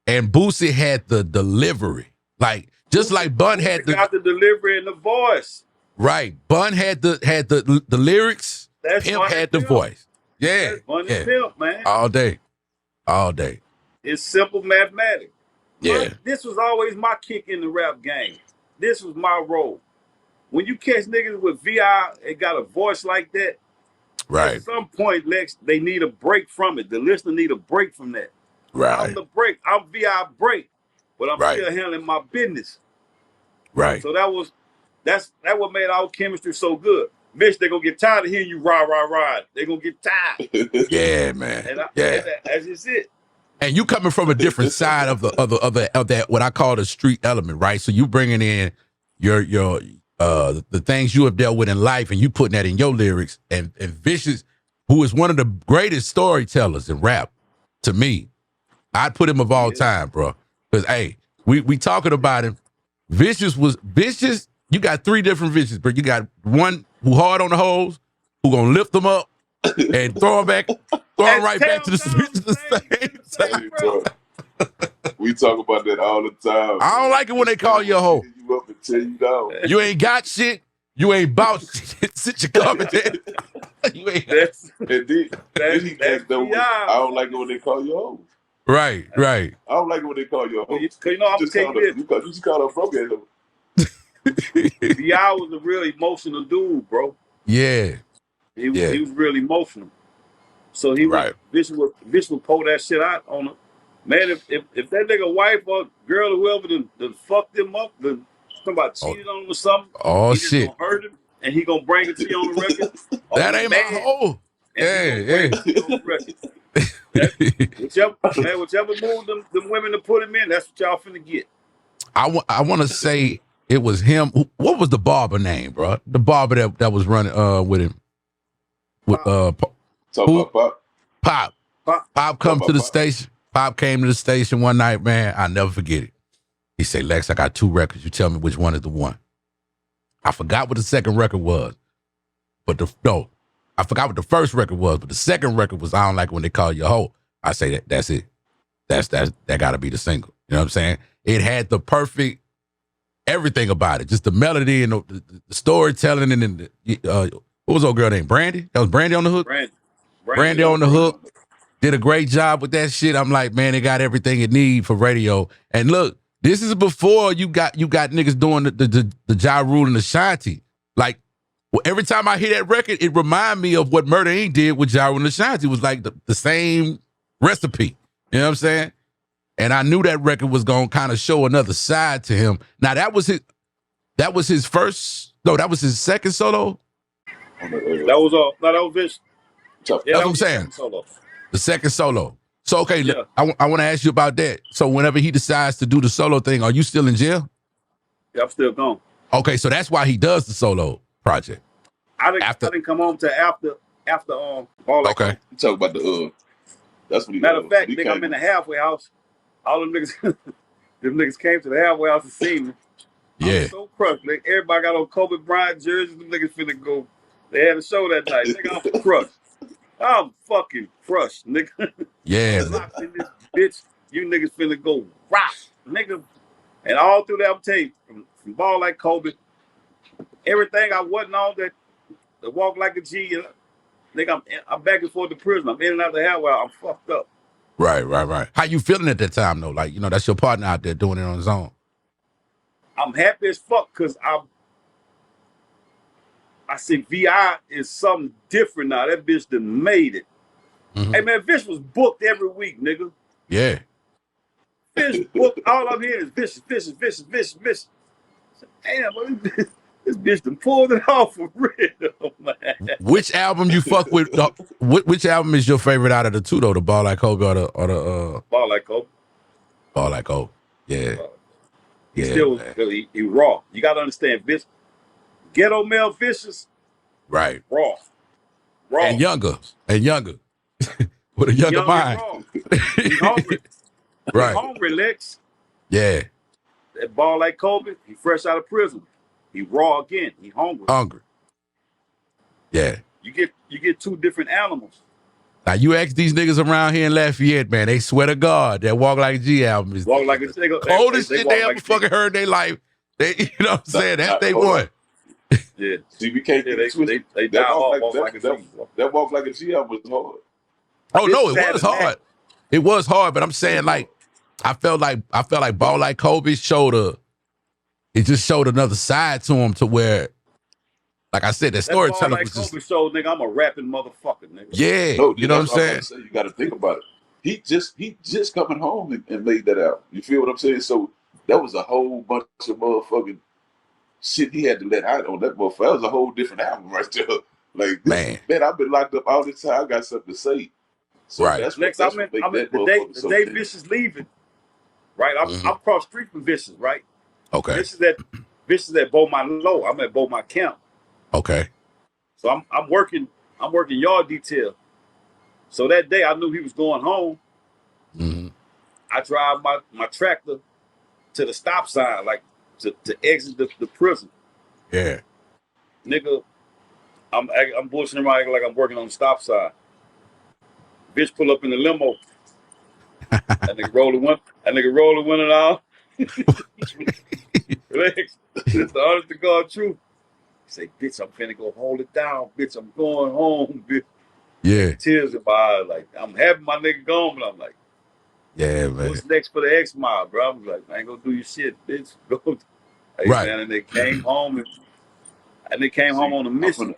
Speaker 1: and Boosie had the delivery. Like, just like Bun had
Speaker 2: got the delivery and the voice.
Speaker 1: Right. Bun had the lyrics.
Speaker 2: That's
Speaker 1: Pimp had the voice. Yeah.
Speaker 2: That's Bun and Pimp, man.
Speaker 1: All day.
Speaker 2: It's simple mathematics.
Speaker 1: Yeah.
Speaker 2: This was always my kick in the rap game. This was my role. When you catch niggas with VI and got a voice like that,
Speaker 1: right.
Speaker 2: At some point, Lex, they need a break from it. The listener need a break from that.
Speaker 1: Right.
Speaker 2: I'm the break. I'm VI break, but I'm still handling my business.
Speaker 1: Right.
Speaker 2: So that's what made our chemistry so good. Bitch, they gonna get tired of hearing you rah. They gonna get tired.
Speaker 1: Yeah, man.
Speaker 2: And that's just it.
Speaker 1: And you coming from a different side of that what I call the street element, right? So you bringing in your the things you have dealt with in life, and you putting that in your lyrics. And Vicious, who is one of the greatest storytellers in rap, to me, I'd put him of all time, bro. Because hey, we talking about him. Vicious. You got three different Vicious, bro. You got one who hard on the hoes, who gonna lift them up and throw them right back to the streets at the same time.
Speaker 3: We talk about that all the time.
Speaker 1: I don't like it when they call you a hoe.
Speaker 3: You up and tear you down.
Speaker 1: You ain't got shit. You ain't about shit. Sit your comment there. You ain't.
Speaker 3: I don't like it when they call you a hoe.
Speaker 1: Right.
Speaker 3: I don't like it when they call you a hoe.
Speaker 2: You know, I'm just telling you this.
Speaker 3: You just call her a broke ass.
Speaker 2: B.I. was a real emotional dude, bro.
Speaker 1: Yeah.
Speaker 2: He was really emotional. So Vicious would pull that shit out on him. Man, if that nigga wife or girl or whoever done fucked him up, then somebody cheated on him or something, he just gonna hurt him and he gonna bring it to you on the record.
Speaker 1: That ain't my hoe. Yeah.
Speaker 2: Whichever move them women to put him in, that's what y'all finna get.
Speaker 1: I want to say it was him. What was the barber name, bro? The barber that was running with him. With Pop come to the station. Pop came to the station one night, man. I'll never forget it. He said, Lex, I got 2 records. You tell me which one is the one. I forgot what the second record was. I forgot what the first record was, but the second record was I Don't Like When They Call You a Hoe. I say that's it. That gotta be the single. You know what I'm saying? It had the perfect everything about it. Just the melody and the storytelling and what was old girl named? Brandy? That was Brandy on the hook? Brandy on the hook. Did a great job with that shit. I'm like, man, they got everything it need for radio. And look, this is before you got niggas doing the Ja Rule and the Shanti. Like, every time I hear that record, it remind me of what Murder Inc. did with Ja Rule and the Shanti. It was like the same recipe. You know what I'm saying? And I knew that record was gonna kind of show another side to him. Now that was his second solo.
Speaker 2: That was Vince.
Speaker 1: That's what I'm saying. The second solo. So okay, I want to ask you about that. So whenever he decides to do the solo thing, are you still in jail?
Speaker 2: Yeah, I'm still gone.
Speaker 1: Okay, so that's why he does the solo project.
Speaker 2: I didn't come home to after all that.
Speaker 1: Okay.
Speaker 3: You talk about the that's what he
Speaker 2: matter of fact, nigga, I'm in the halfway house. All them niggas them niggas came to the halfway house to see me.
Speaker 1: Yeah.
Speaker 2: I'm so crushed. Nigga. Everybody got on Kobe Bryant jerseys. Them niggas finna go. They had a show that night. Nigga, I'm crushed. I'm fucking crushed, nigga.
Speaker 1: Yeah.
Speaker 2: I'm locked in this bitch. You niggas finna go rock. Nigga, And all through that, I'm telling you, from ball like Kobe, everything I wasn't on that walk like a G, and nigga, I'm back and forth to prison. I'm in and out of the hell while I'm fucked up.
Speaker 1: Right. How you feeling at that time though? Like, that's your partner out there doing it on his own.
Speaker 2: I'm happy as fuck because I see VI is something different now. That bitch done made it. Mm-hmm. Hey man, Vish was booked every week, nigga.
Speaker 1: Yeah.
Speaker 2: Vish booked. All I'm hearing is Vish. Damn, this bitch done pulled it off for real, man.
Speaker 1: Which album you fuck with? Which album is your favorite out of the two though? The Ball Like Kobe or the
Speaker 2: Ball Like Kobe.
Speaker 1: Ball Like Kobe. Yeah.
Speaker 2: He raw. You gotta understand, Vish. Ghetto male vicious.
Speaker 1: Right.
Speaker 2: Raw.
Speaker 1: And younger. With a younger mind.
Speaker 2: He's hungry.
Speaker 1: Right.
Speaker 2: He's hungry, Lex.
Speaker 1: Yeah.
Speaker 2: That Ball Like Kobe, he fresh out of prison. He raw again. He hungry.
Speaker 1: Yeah.
Speaker 2: You get two different animals.
Speaker 1: Now you ask these niggas around here in Lafayette, man, they swear to God that Walk Like a G album is
Speaker 2: Walk Like a G.
Speaker 1: Coldest shit they ever fucking heard in their life. They, you know what I'm saying? That's they won.
Speaker 2: Yeah.
Speaker 3: See, we can't
Speaker 2: they that
Speaker 3: Walk Like a G album was hard.
Speaker 1: Oh no, it was hard. It was hard, but I'm saying like I felt like Ball Like Kobe just showed another side to him to where, like I said, that storytelling was just.
Speaker 2: Kobe showed, nigga, I'm a rapping motherfucker, nigga.
Speaker 1: Yeah, no, you know what I'm saying?
Speaker 3: You got to think about it. He just coming home and made that out. You feel what I'm saying? So that was a whole bunch of motherfucking shit he had to let out on that motherfucker. That was a whole different album right there. Like, man, I've been locked up all this time. I got something to say. So
Speaker 1: right.
Speaker 2: The day Vicious leaving, right? I'm across the street from Vicious, right?
Speaker 1: Okay.
Speaker 2: Vicious at Beaumont Low. I'm at Beaumont Camp.
Speaker 1: Okay.
Speaker 2: So I'm working yard detail. So that day I knew he was going home.
Speaker 1: Mm-hmm.
Speaker 2: I drive my tractor to the stop sign, like to exit the prison.
Speaker 1: Yeah.
Speaker 2: Nigga, I'm bullshitting around like I'm working on the stop sign. Bitch pull up in the limo. That nigga roll the window down. Relax. It's the honest to God truth. He say, bitch, I'm finna go hold it down. Bitch, I'm going home, bitch.
Speaker 1: Yeah.
Speaker 2: Tears in my eyes. Like, I'm happy my nigga gone, but I'm like,
Speaker 1: yeah, man.
Speaker 2: What's next for the Xmob, bro? I'm like, I ain't gonna do your shit, bitch. Hey,
Speaker 1: right.
Speaker 2: Man, and they came home home on a mission.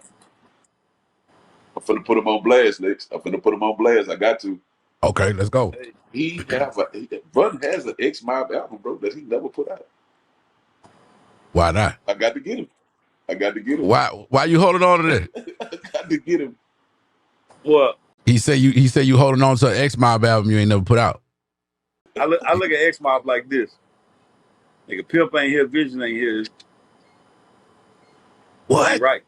Speaker 3: I'm finna put him on blast, Lex. I'm finna put him on blast. I got to.
Speaker 1: Okay, let's go.
Speaker 3: Bun has an Xmob album, bro, that he never put out.
Speaker 1: Why not?
Speaker 3: I got to get him.
Speaker 1: Why you holding on to that?
Speaker 3: I got to get him.
Speaker 2: What?
Speaker 1: He said you holding on to an Xmob album you ain't never put out.
Speaker 2: I look at Xmob like this. Nigga, Pimp ain't here, Vision ain't here.
Speaker 1: What?
Speaker 2: Right.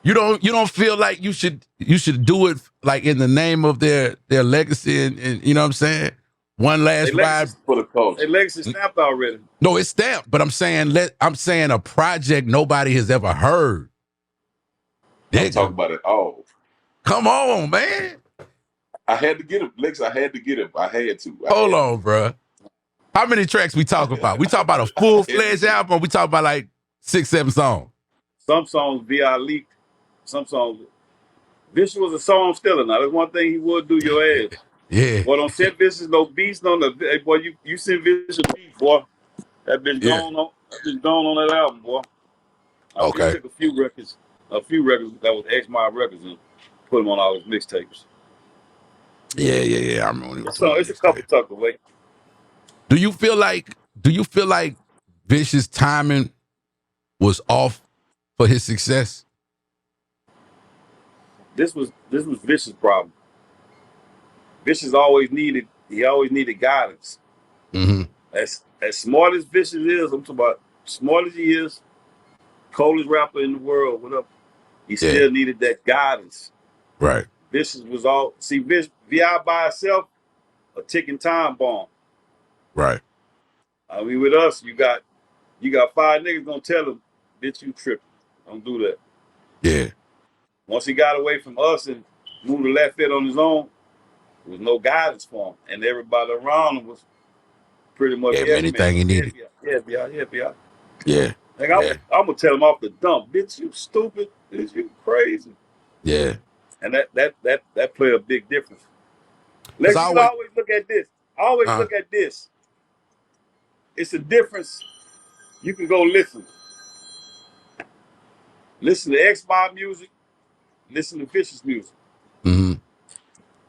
Speaker 1: You don't feel like you should do it like in the name of their legacy and you know what I'm saying? One last ride
Speaker 3: for the culture.
Speaker 2: Their legacy stamped already.
Speaker 1: No, it's stamped, but I'm saying a project nobody has ever heard.
Speaker 3: Don't talk about it all.
Speaker 1: Come on, man.
Speaker 3: I had to get him, Lex. I had to.
Speaker 1: Hold on, bro. How many tracks we talk about? We talk about a full-fledged album, or we talk about like 6-7 songs?
Speaker 2: Some songs VI leaked. Some songs. Vicious was a song stealer. Now, there's one thing he would do your ass.
Speaker 1: Yeah.
Speaker 2: Boy, don't send Vicious no beats, hey, boy, you send Vicious a beat, boy. That bitch gone on that album, boy.
Speaker 1: Okay.
Speaker 2: He took a few records that was Xmob records and put them on all his mixtapes.
Speaker 1: Yeah. I remember.
Speaker 2: So it's a couple tucked away.
Speaker 1: Do you feel like Vicious' timing was off for his success?
Speaker 2: This was Vicious' problem. Vicious always needed guidance.
Speaker 1: Mm-hmm.
Speaker 2: As smart as Vicious is, I'm talking about smart as he is, coldest rapper in the world, whatever. He still needed that guidance.
Speaker 1: Right.
Speaker 2: Vicious was all VI by itself, a ticking time bomb.
Speaker 1: Right.
Speaker 2: I mean, with us, you got 5 niggas gonna tell him, bitch, you tripping. Don't do that.
Speaker 1: Yeah.
Speaker 2: Once he got away from us and moved to Lafayette on his own, there was no guidance for him. And everybody around him was Pretty much
Speaker 1: Gave him
Speaker 2: every man.
Speaker 1: anything he needed.
Speaker 2: Yeah.
Speaker 1: Yeah.
Speaker 2: Like
Speaker 1: Yeah.
Speaker 2: I'm gonna tell him off the dump, bitch. You stupid, bitch. You crazy.
Speaker 1: Yeah.
Speaker 2: And that play a big difference.
Speaker 1: It's
Speaker 2: Lex, you can
Speaker 1: always
Speaker 2: always look at this. Always look at this. It's a difference. You can go listen. Listen to Xmob music. Listen to Vicious music.
Speaker 1: mm-hmm.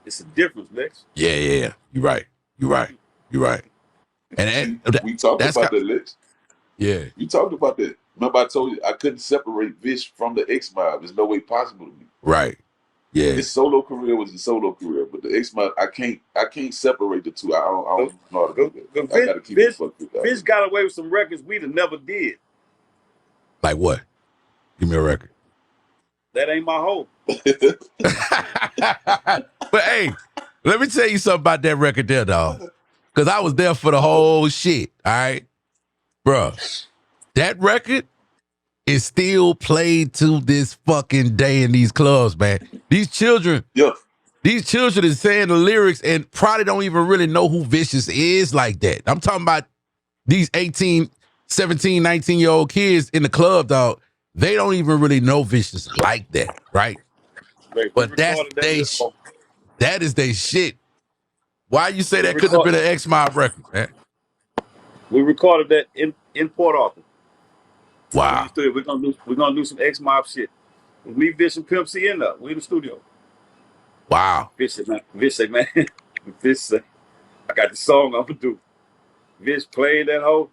Speaker 2: It's a difference, Lex.
Speaker 1: Yeah. You're right. And
Speaker 3: we talked
Speaker 1: that's
Speaker 3: about that, Lex.
Speaker 1: Yeah.
Speaker 3: You talked about that. Remember I told you I couldn't separate Vish from the Xmob. There's no way possible to me.
Speaker 1: Right. Yeah.
Speaker 3: His solo career was his solo career, but the Xmob, I can't separate the two. I don't know how to do that. I gotta keep it fucked with that.
Speaker 2: Vish got away with some records we'd have never did.
Speaker 1: Like what? Give me a record.
Speaker 2: That ain't my hoe.
Speaker 1: But hey, let me tell you something about that record there, dog. Because I was there for the whole shit, all right? Bruh, that record is still played to this fucking day in these clubs, man. These children is saying the lyrics and probably don't even really know who Vicious is like that. I'm talking about these 18, 17, 19-year-old kids in the club, dog. They don't even really know Vicious like that, right? But that is their shit. Why you say that couldn't have been an Xmob record, man?
Speaker 2: We recorded that in Port Arthur.
Speaker 1: Wow.
Speaker 2: We're gonna do some Xmob shit. We Vish and Pimp C in there. We in the studio.
Speaker 1: Wow.
Speaker 2: Vish said, man. Vish said, I got the song I'm gonna do. Vish played that hoe.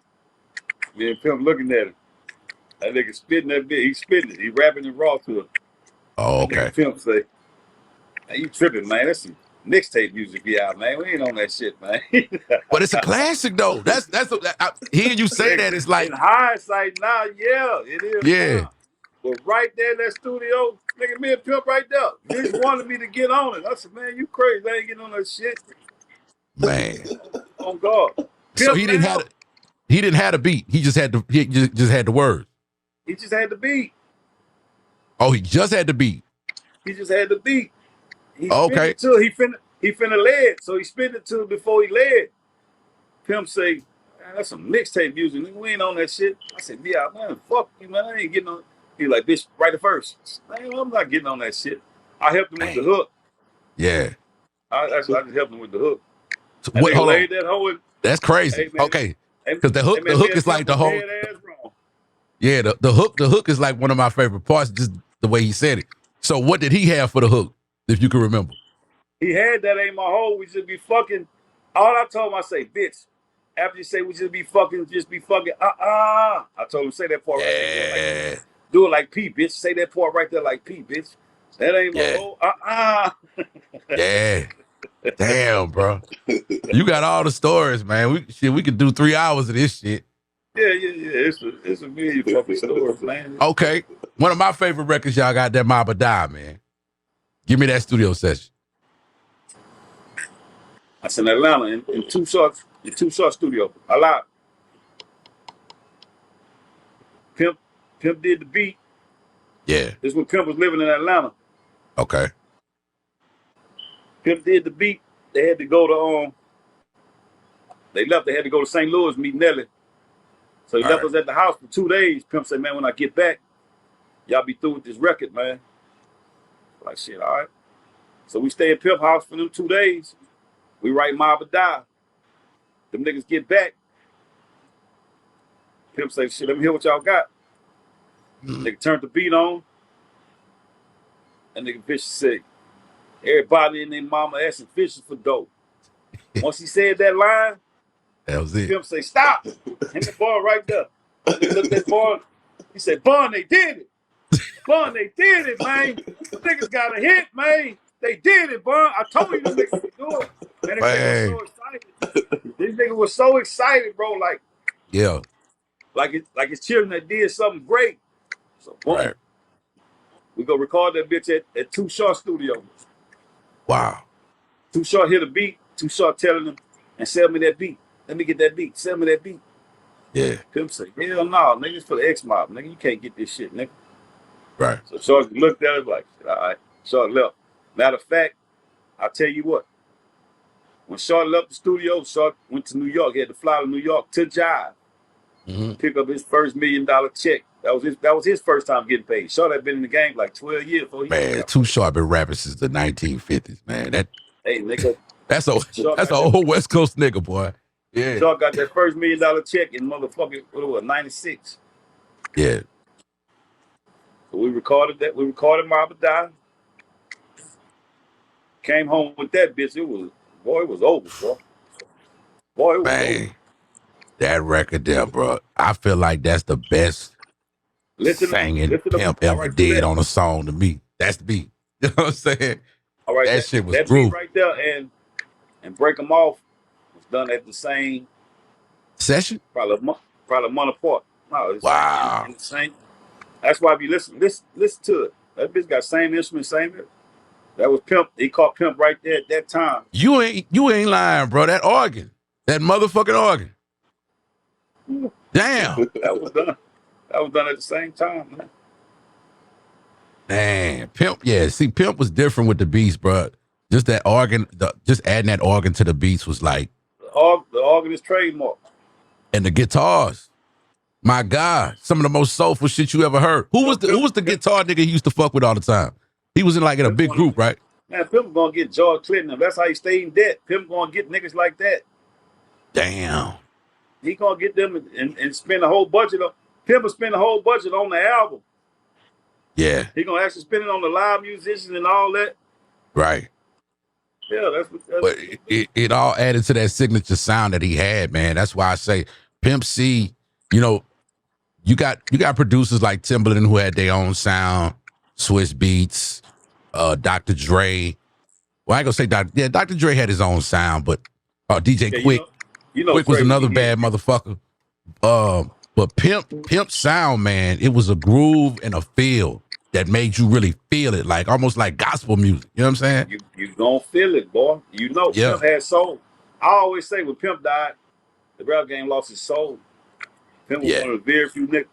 Speaker 2: Me and Pimp looking at him. That nigga spitting that bit. He spitting it. He rapping it raw to it.
Speaker 1: Oh, okay.
Speaker 2: Pimp say, man, you tripping, man. That's some mixtape music be out, man. We ain't on that shit, man.
Speaker 1: But it's a classic, though. Hearing you say that, it's like...
Speaker 2: In hindsight now, yeah, it is.
Speaker 1: Yeah.
Speaker 2: Now. But right there in that studio, nigga, me and Pimp right there. Vish wanted me to get on it. I said, man, you crazy. I ain't getting on that shit.
Speaker 1: Man.
Speaker 2: Oh, God. Pimp,
Speaker 1: so he didn't have the beat. He just had the words.
Speaker 2: He just had the beat.
Speaker 1: Oh, he just had the beat.
Speaker 2: He just had the beat. He
Speaker 1: okay.
Speaker 2: It till he finna lay it. So he spit it to before he lay it. Pimp say, man, that's some mixtape music. Nigga, we ain't on that shit. I said, yeah, man, fuck you, man. I ain't getting on. He like, bitch, write it first. Man, I'm not getting on that shit. I helped him with the hook.
Speaker 1: Yeah.
Speaker 2: I just helped him with the hook.
Speaker 1: So hold on.
Speaker 2: That hoe in,
Speaker 1: that's crazy. Hey, man, okay. Because the hook is like the whole. Yeah, the hook is like one of my favorite parts, just the way he said it. So what did he have for the hook, if you can remember?
Speaker 2: He had that ain't my hoe. We just be fucking. All I told him, I say, bitch. After you say we just be fucking. I told him, say that part right there. Like, do it like P, bitch. Say that part right there like P, bitch. That ain't my hoe.
Speaker 1: Yeah. Damn, bro. You got all the stories, man. We could do 3 hours of this shit.
Speaker 2: Yeah. It's a million fucking stories, man.
Speaker 1: Okay. One of my favorite records y'all got, that Mob or Die, man. Give me that studio session.
Speaker 2: That's in Atlanta in Two Short Studio. A lot. Pimp did the beat.
Speaker 1: Yeah.
Speaker 2: This is when Pimp was living in Atlanta.
Speaker 1: Okay.
Speaker 2: Pimp did the beat. They had to go to They had to go to St. Louis, meet Nelly. So he left us at the house for 2 days. Pimp said, man, when I get back, y'all be through with this record, man. Like, shit, all right. So we stay at Pimp house for them 2 days. We write Mob or Die. Them niggas get back. Pimp say, shit, let me hear what y'all got. Nigga turned the beat on. And nigga Vicious said, everybody in their mama asking Vicious for dope. Once he said that line,
Speaker 1: that was it.
Speaker 2: Pimp say, stop. And the boy right there. He looked at boy. He said, Bun, they did it. Bun, they did it, man. The niggas got a hit, man. They did it, Bun. I told you them niggas could do it. Man, this nigga was so excited. This nigga was so excited, bro. Like,
Speaker 1: yeah.
Speaker 2: Like it's children that did something great. So boom. We go record that bitch at Too Short Studio.
Speaker 1: Wow.
Speaker 2: Too Short hit a beat. Too Short telling them, and sell me that beat. Let me get that beat. Sell me that beat.
Speaker 1: Yeah.
Speaker 2: Pimp say, hell no, nigga, it's for the Xmob, nigga. You can't get this shit, nigga.
Speaker 1: Right.
Speaker 2: So Short looked at us like, all right. Short left. Matter of fact, I'll tell you what. When Short left the studio, Short went to New York. He had to fly to New York to Jive, pick up his first $1 million check. That was his first time getting paid. Short had been in the game like 12 years before he
Speaker 1: man, Too Short been rapping since the 1950s, man.
Speaker 2: Hey, nigga.
Speaker 1: That's an old West Coast nigga, boy. Yeah.
Speaker 2: Short got that first $1 million check in motherfucking, what it was, 96.
Speaker 1: Yeah.
Speaker 2: So we recorded that. We recorded Marble Die. Came home with that bitch. It was over, bro. Boy, it was over.
Speaker 1: That record there, bro. I feel like that's the best singing Pimp ever did on a song to me. That's the beat. You know what I'm saying?
Speaker 2: All right,
Speaker 1: that shit was
Speaker 2: that
Speaker 1: groovy.
Speaker 2: Beat right there and Break 'Em Off was done at the same
Speaker 1: session.
Speaker 2: Probably a month apart. No, it's
Speaker 1: wow.
Speaker 2: In the same. That's why if you listen to it. That bitch got same instrument, same. That was Pimp. He caught Pimp right there at that time.
Speaker 1: You ain't lying, bro. That organ, that motherfucking organ. Damn.
Speaker 2: That was done. That was done at the same time, man.
Speaker 1: Man, Pimp. Yeah, see, Pimp was different with the beats, bro. Just that organ, just adding that organ to the beats was like
Speaker 2: the organ is trademark.
Speaker 1: And the guitars. My God, some of the most soulful shit you ever heard. Who was the guitar nigga he used to fuck with all the time? He was in a big group, right?
Speaker 2: Man, Pimp gonna get George Clinton. That's how he stayed in debt. Pimp gonna get niggas like that.
Speaker 1: Damn.
Speaker 2: He gonna get them and spend a whole budget on. Pimp will spend a whole budget on the album.
Speaker 1: Yeah.
Speaker 2: He gonna actually spend it on the live musicians and all that.
Speaker 1: Right.
Speaker 2: Yeah, that's
Speaker 1: but it all added to that signature sound that he had, man. That's why I say Pimp C, you know, you got producers like Timbaland who had their own sound, Swiss Beats, Dr. Dre. Well, I ain't gonna say Dr. Dre had his own sound, but DJ Quick. You know Quick was another bad motherfucker. But Pimp sound, man, it was a groove and a feel that made you really feel it, like almost like gospel music. You know what I'm saying?
Speaker 2: You gonna feel it, boy. You know, Pimp had soul. I always say when Pimp died, the rap game lost its soul. Pimp was one of the very few niggas.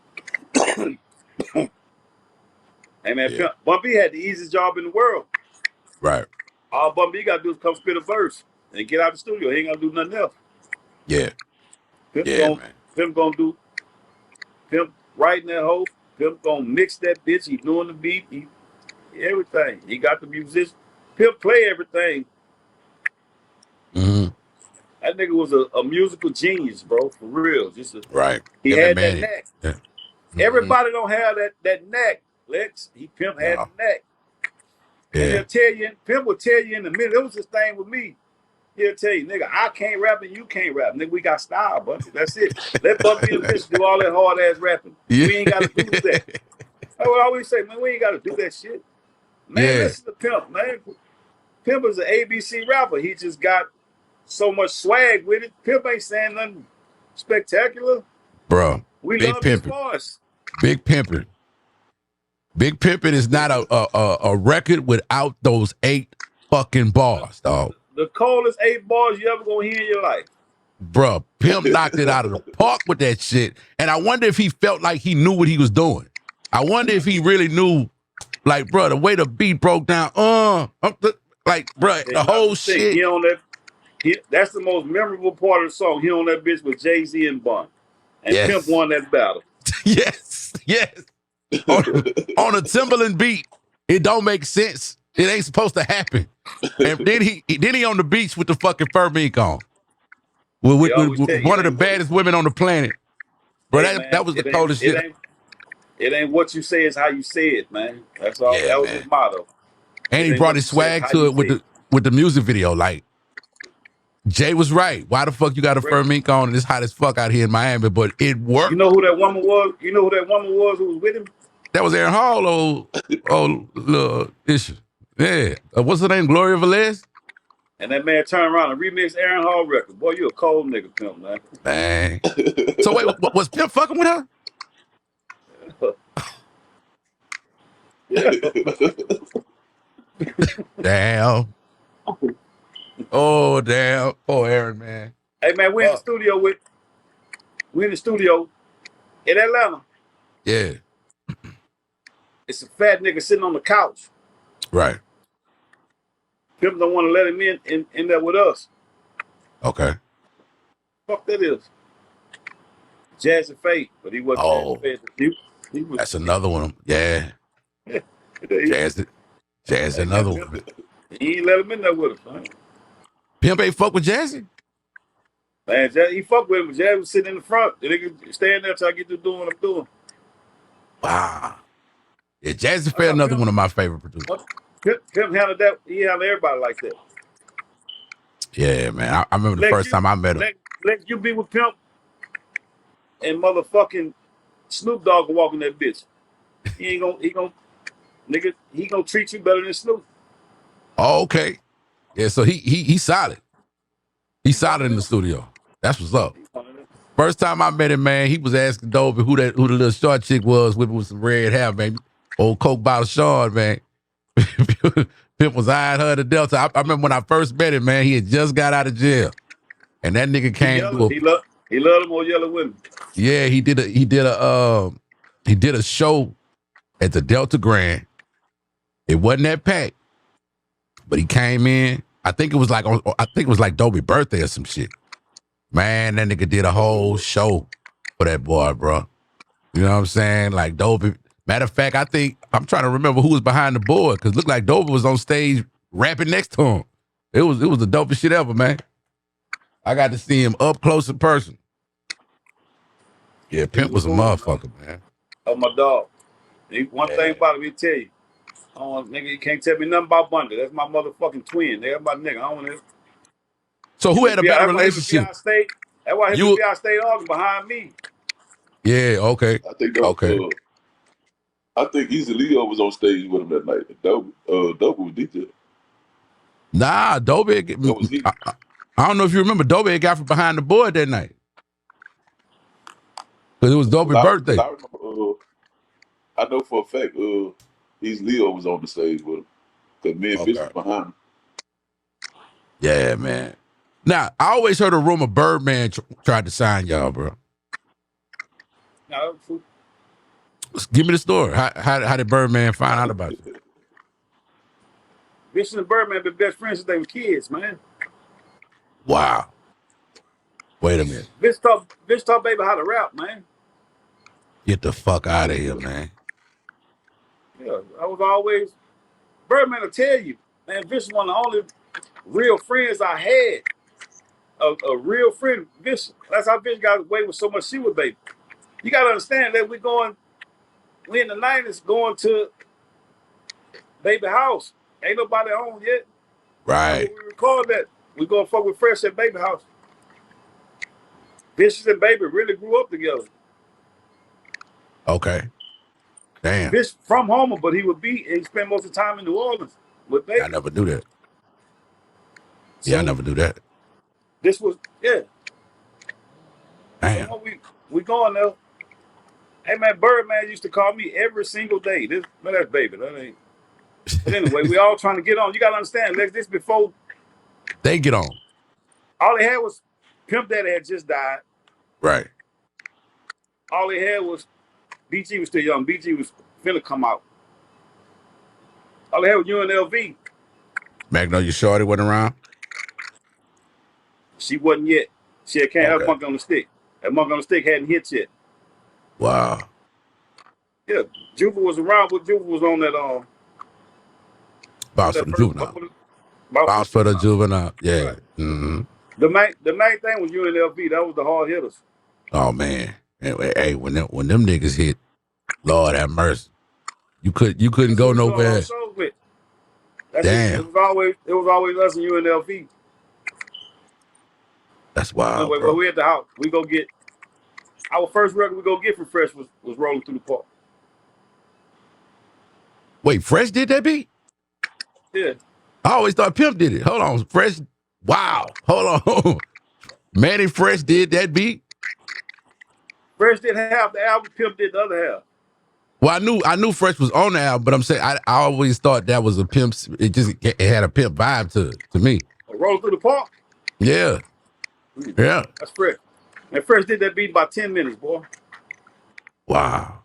Speaker 2: Hey man, Pimp, Bumpy had the easiest job in the world.
Speaker 1: Right.
Speaker 2: All Bumpy got to do is come spit a verse and get out the studio. He ain't gonna do nothing else.
Speaker 1: Yeah.
Speaker 2: Pimp writing that whole. Pimp gonna mix that bitch. He doing the beat. He everything. He got the musician. Pimp play everything.
Speaker 1: Mm-hmm.
Speaker 2: That nigga was a musical genius, bro. For real.
Speaker 1: Right.
Speaker 2: He had that knack. Yeah. Mm-hmm. Everybody don't have that knack, Lex. Pimp had the knack. Yeah. And he'll tell you, Pimp will tell you in a minute. It was this thing with me. He'll tell you, nigga, I can't rap and you can't rap. Nigga, we got style, buddy. That's it. Let Bumpy and bitch do all that hard ass rapping. Yeah. We ain't gotta do that. I would always say, man, we ain't gotta do that shit. Man, listen to Pimp, man. Pimp is an ABC rapper. He just got so much swag with it. Pimp ain't saying nothing spectacular.
Speaker 1: Bro.
Speaker 2: We love his voice.
Speaker 1: Big Pimpin'. Big Pimpin' is not a record without those 8 fucking bars, dog.
Speaker 2: The coldest 8 bars you ever gonna hear in your life.
Speaker 1: Bruh, Pimp knocked it out of the park with that shit. And I wonder if he felt like he knew what he was doing. I wonder if he really knew, like, bruh, the way the beat broke down, like, bruh, the whole shit.
Speaker 2: He on that. That's the most memorable part of the song. He on that bitch with Jay-Z and Bun. And Pimp won that battle.
Speaker 1: Yes. On a Timbaland beat, it don't make sense. It ain't supposed to happen. And then he on the beach with the fucking fur mink on. With one of the baddest women on the planet. Bro, that was the coldest shit.
Speaker 2: It ain't what you say, it's how you say it, man. That's all. That was his motto.
Speaker 1: And he brought his swag to it with the music video. Like, Jay was right. Why the fuck you got a fur mink on and it's hot as fuck out here in Miami? But it worked.
Speaker 2: You know who that woman was? Who was with him?
Speaker 1: That was Aaron Hall, little issue. Yeah. What's her name? Gloria Velez?
Speaker 2: And that man turned around and remixed Aaron Hall record. Boy, you a cold nigga, Pimp, man.
Speaker 1: Dang. So wait, was Pimp fucking with her? Damn. Oh, damn. Oh, Aaron, man.
Speaker 2: Hey, man, we in the studio in Atlanta.
Speaker 1: Yeah.
Speaker 2: It's a fat nigga sitting on the couch.
Speaker 1: Right.
Speaker 2: Pimp don't want to let him in there with us.
Speaker 1: Okay.
Speaker 2: Fuck that is. Jazzy Faye, but he wasn't
Speaker 1: Oh,
Speaker 2: Jazzy Faye. He was.
Speaker 1: that's another one. Yeah. Jazz, another one.
Speaker 2: He ain't let him in there with us, man.
Speaker 1: Pimp ain't fuck with Jazzy?
Speaker 2: Man, he fucked with him, but Jazzy was sitting in the front. The nigga stand there till I get to doing what I'm doing.
Speaker 1: Wow. Yeah, Jazzy Faye, another one of my favorite producers.
Speaker 2: Pimp handled that. He handled everybody like that.
Speaker 1: Yeah, man. I remember the first time I met him.
Speaker 2: Let you be with Pimp and motherfucking Snoop Dogg walking that bitch. He gonna treat you better than Snoop.
Speaker 1: Oh, okay. Yeah, so he solid. He's solid in the studio. That's what's up. First time I met him, man, he was asking Dovey who the little short chick was with some red hair, man. Old Coke bottle Sean, man. Pimp was eyeing her at the Delta. I remember when I first met him, man, he had just got out of jail. And that nigga came to
Speaker 2: he loved him or yellow women. Yeah,
Speaker 1: he did a show at the Delta Grand. It wasn't that packed, but he came in. I think it was like Dobie's birthday or some shit. Man, that nigga did a whole show for that boy, bro. You know what I'm saying? Like Dobie. Matter of fact, I think I'm trying to remember who was behind the board because it looked like Dobie was on stage rapping next to him. It was the dopest shit ever, man. I got to see him up close in person. Yeah, Pimp was a motherfucker, man.
Speaker 2: Oh, my dog. One thing about it, let me tell you. Nigga, you can't tell me nothing about Bundy. That's my motherfucking twin. That's my nigga. I don't want to.
Speaker 1: So who had a better relationship?
Speaker 2: That's why him and B.I. stayed arguing behind me.
Speaker 1: Yeah, okay.
Speaker 3: I think Easy Leo was on stage with him that night. Dope was DJ.
Speaker 1: Nah, Dobie. I don't know if you remember, Dobie got from behind the board that night. Because it was Dobie's birthday.
Speaker 3: I know for a fact Easy Leo was on the stage with him. Because me and Fish was behind him.
Speaker 1: Yeah, man. Now, I always heard a rumor Birdman tried to sign y'all, bro.
Speaker 2: No,
Speaker 1: give me the story. How did Birdman find out about you?
Speaker 2: Fish and Birdman been best friends since they were kids, man.
Speaker 1: Wow. Wait a minute.
Speaker 2: Fish taught baby how to rap, man.
Speaker 1: Get the fuck out of here, man.
Speaker 2: Yeah, I was always Birdman will tell you, man, Fish is one of the only real friends I had. A real friend, Fish. That's how Fish got away with so much shit with baby. You gotta understand that we in the 90s going to baby house. Ain't nobody home yet.
Speaker 1: Right.
Speaker 2: We record that. We gonna fuck with Fresh at baby house. Vicious and Baby really grew up together.
Speaker 1: Okay. Damn.
Speaker 2: Fish from Homer, but he spent most of the time in New Orleans with Baby.
Speaker 1: I never knew that. Yeah, I never knew that.
Speaker 2: This was, yeah.
Speaker 1: Damn.
Speaker 2: So we going there. Hey, man, Birdman used to call me every single day. That's Baby. That ain't. But anyway, we all trying to get on. You got to understand, Lex, this before.
Speaker 1: They get on.
Speaker 2: All they had was Pimp Daddy had just died.
Speaker 1: Right.
Speaker 2: All they had was BG was still young. BG was finna come out. All they had was UNLV.
Speaker 1: Magnolia Shorty wasn't around?
Speaker 2: She wasn't yet. She had came out Monkey on the Stick. That Monkey on the Stick hadn't hit yet.
Speaker 1: Wow.
Speaker 2: Yeah, Juba was around, but Juba was on that
Speaker 1: Bounce for the Juvenile. Bounce for the Juvenile. Yeah. Right. Mm-hmm.
Speaker 2: The main thing was UNLV. That was the hard hitters.
Speaker 1: Oh man. Anyway, hey, when them niggas hit, Lord have mercy. You couldn't go nowhere. Damn.
Speaker 2: It was always us and UNLV.
Speaker 1: That's wild.
Speaker 2: Anyway,
Speaker 1: bro.
Speaker 2: We at the house. We go get our first record. We go get from Fresh was Rolling Through the Park.
Speaker 1: Wait, Fresh did that beat?
Speaker 2: Yeah.
Speaker 1: I always thought Pimp did it. Hold on, Fresh. Wow. Hold on. Manny Fresh did that beat?
Speaker 2: Fresh did half the album, Pimp did the other half.
Speaker 1: Well, I knew Fresh was on the album, but I'm saying I always thought that was a Pimp. It had a Pimp vibe to me.
Speaker 2: Rolling Through the Park?
Speaker 1: Yeah. Yeah.
Speaker 2: That's Fresh. And Fresh did that beat about 10 minutes, boy.
Speaker 1: Wow.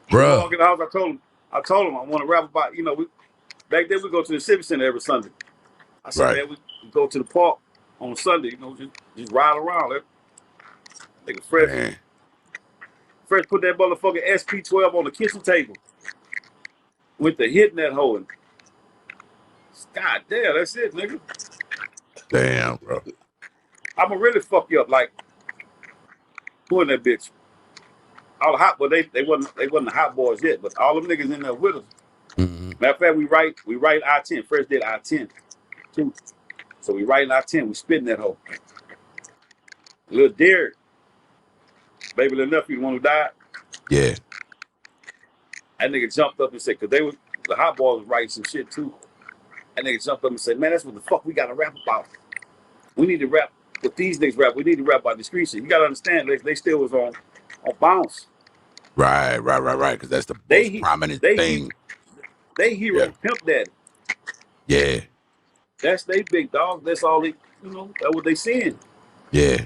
Speaker 2: Bro. Walk in the house, I told him I want to rap about, back then we go to the Civic Center every Sunday. I said, man, we go to the park. on Sunday, you know, just ride around. That nigga Fresh put that motherfucking SP12 on the kitchen table. Went to hitting that hole. And, God damn, that's it, nigga.
Speaker 1: Damn, bro.
Speaker 2: I'ma really fuck you up, like pulling that bitch. All the hot, but they wasn't the hot boys yet, but all them niggas in there with us.
Speaker 1: Mm-hmm.
Speaker 2: Matter of fact, we write I-10. Fresh did I-10 too. So we writing I-10, we spitting that hole. Little Derek, baby little nephew, the one who died.
Speaker 1: Yeah.
Speaker 2: That nigga jumped up and said, cause the hot boys was writing some shit too. That nigga jumped up and said, man, that's what the fuck we gotta rap about. We need to rap what these niggas rap. We need to rap about the street shit. You gotta understand, they still was on bounce.
Speaker 1: Right. Because that's the most prominent thing.
Speaker 2: They hero Pimp Daddy.
Speaker 1: Yeah.
Speaker 2: That's they big dog. That's all they, you know, that's what they seeing.
Speaker 1: Yeah.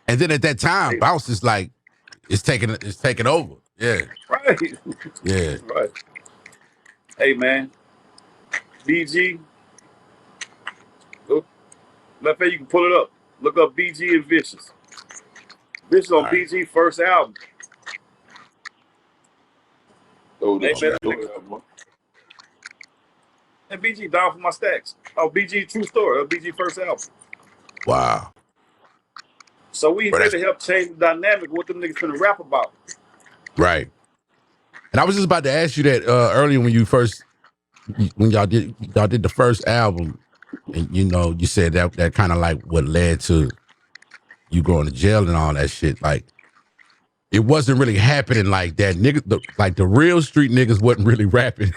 Speaker 1: And then at that time, bounce is like, it's taking over. Yeah.
Speaker 2: Right.
Speaker 1: Yeah.
Speaker 2: Right. Hey man, BG. Look, matter of fact, you can pull it up. Look up BG and Vicious. Vicious on BG first album.
Speaker 3: Oh,
Speaker 2: Hey, man,
Speaker 3: album.
Speaker 2: and BG down for my stacks. Oh, BG True Story. BG first album.
Speaker 1: Wow.
Speaker 2: So we really helped change the dynamic of what them niggas finna rap about.
Speaker 1: Right. And I was just about to ask you that earlier when y'all did the first album, and you know, you said that kind of like what led to you going to jail and all that shit. Like, it wasn't really happening like that. Like the real street niggas wasn't really rapping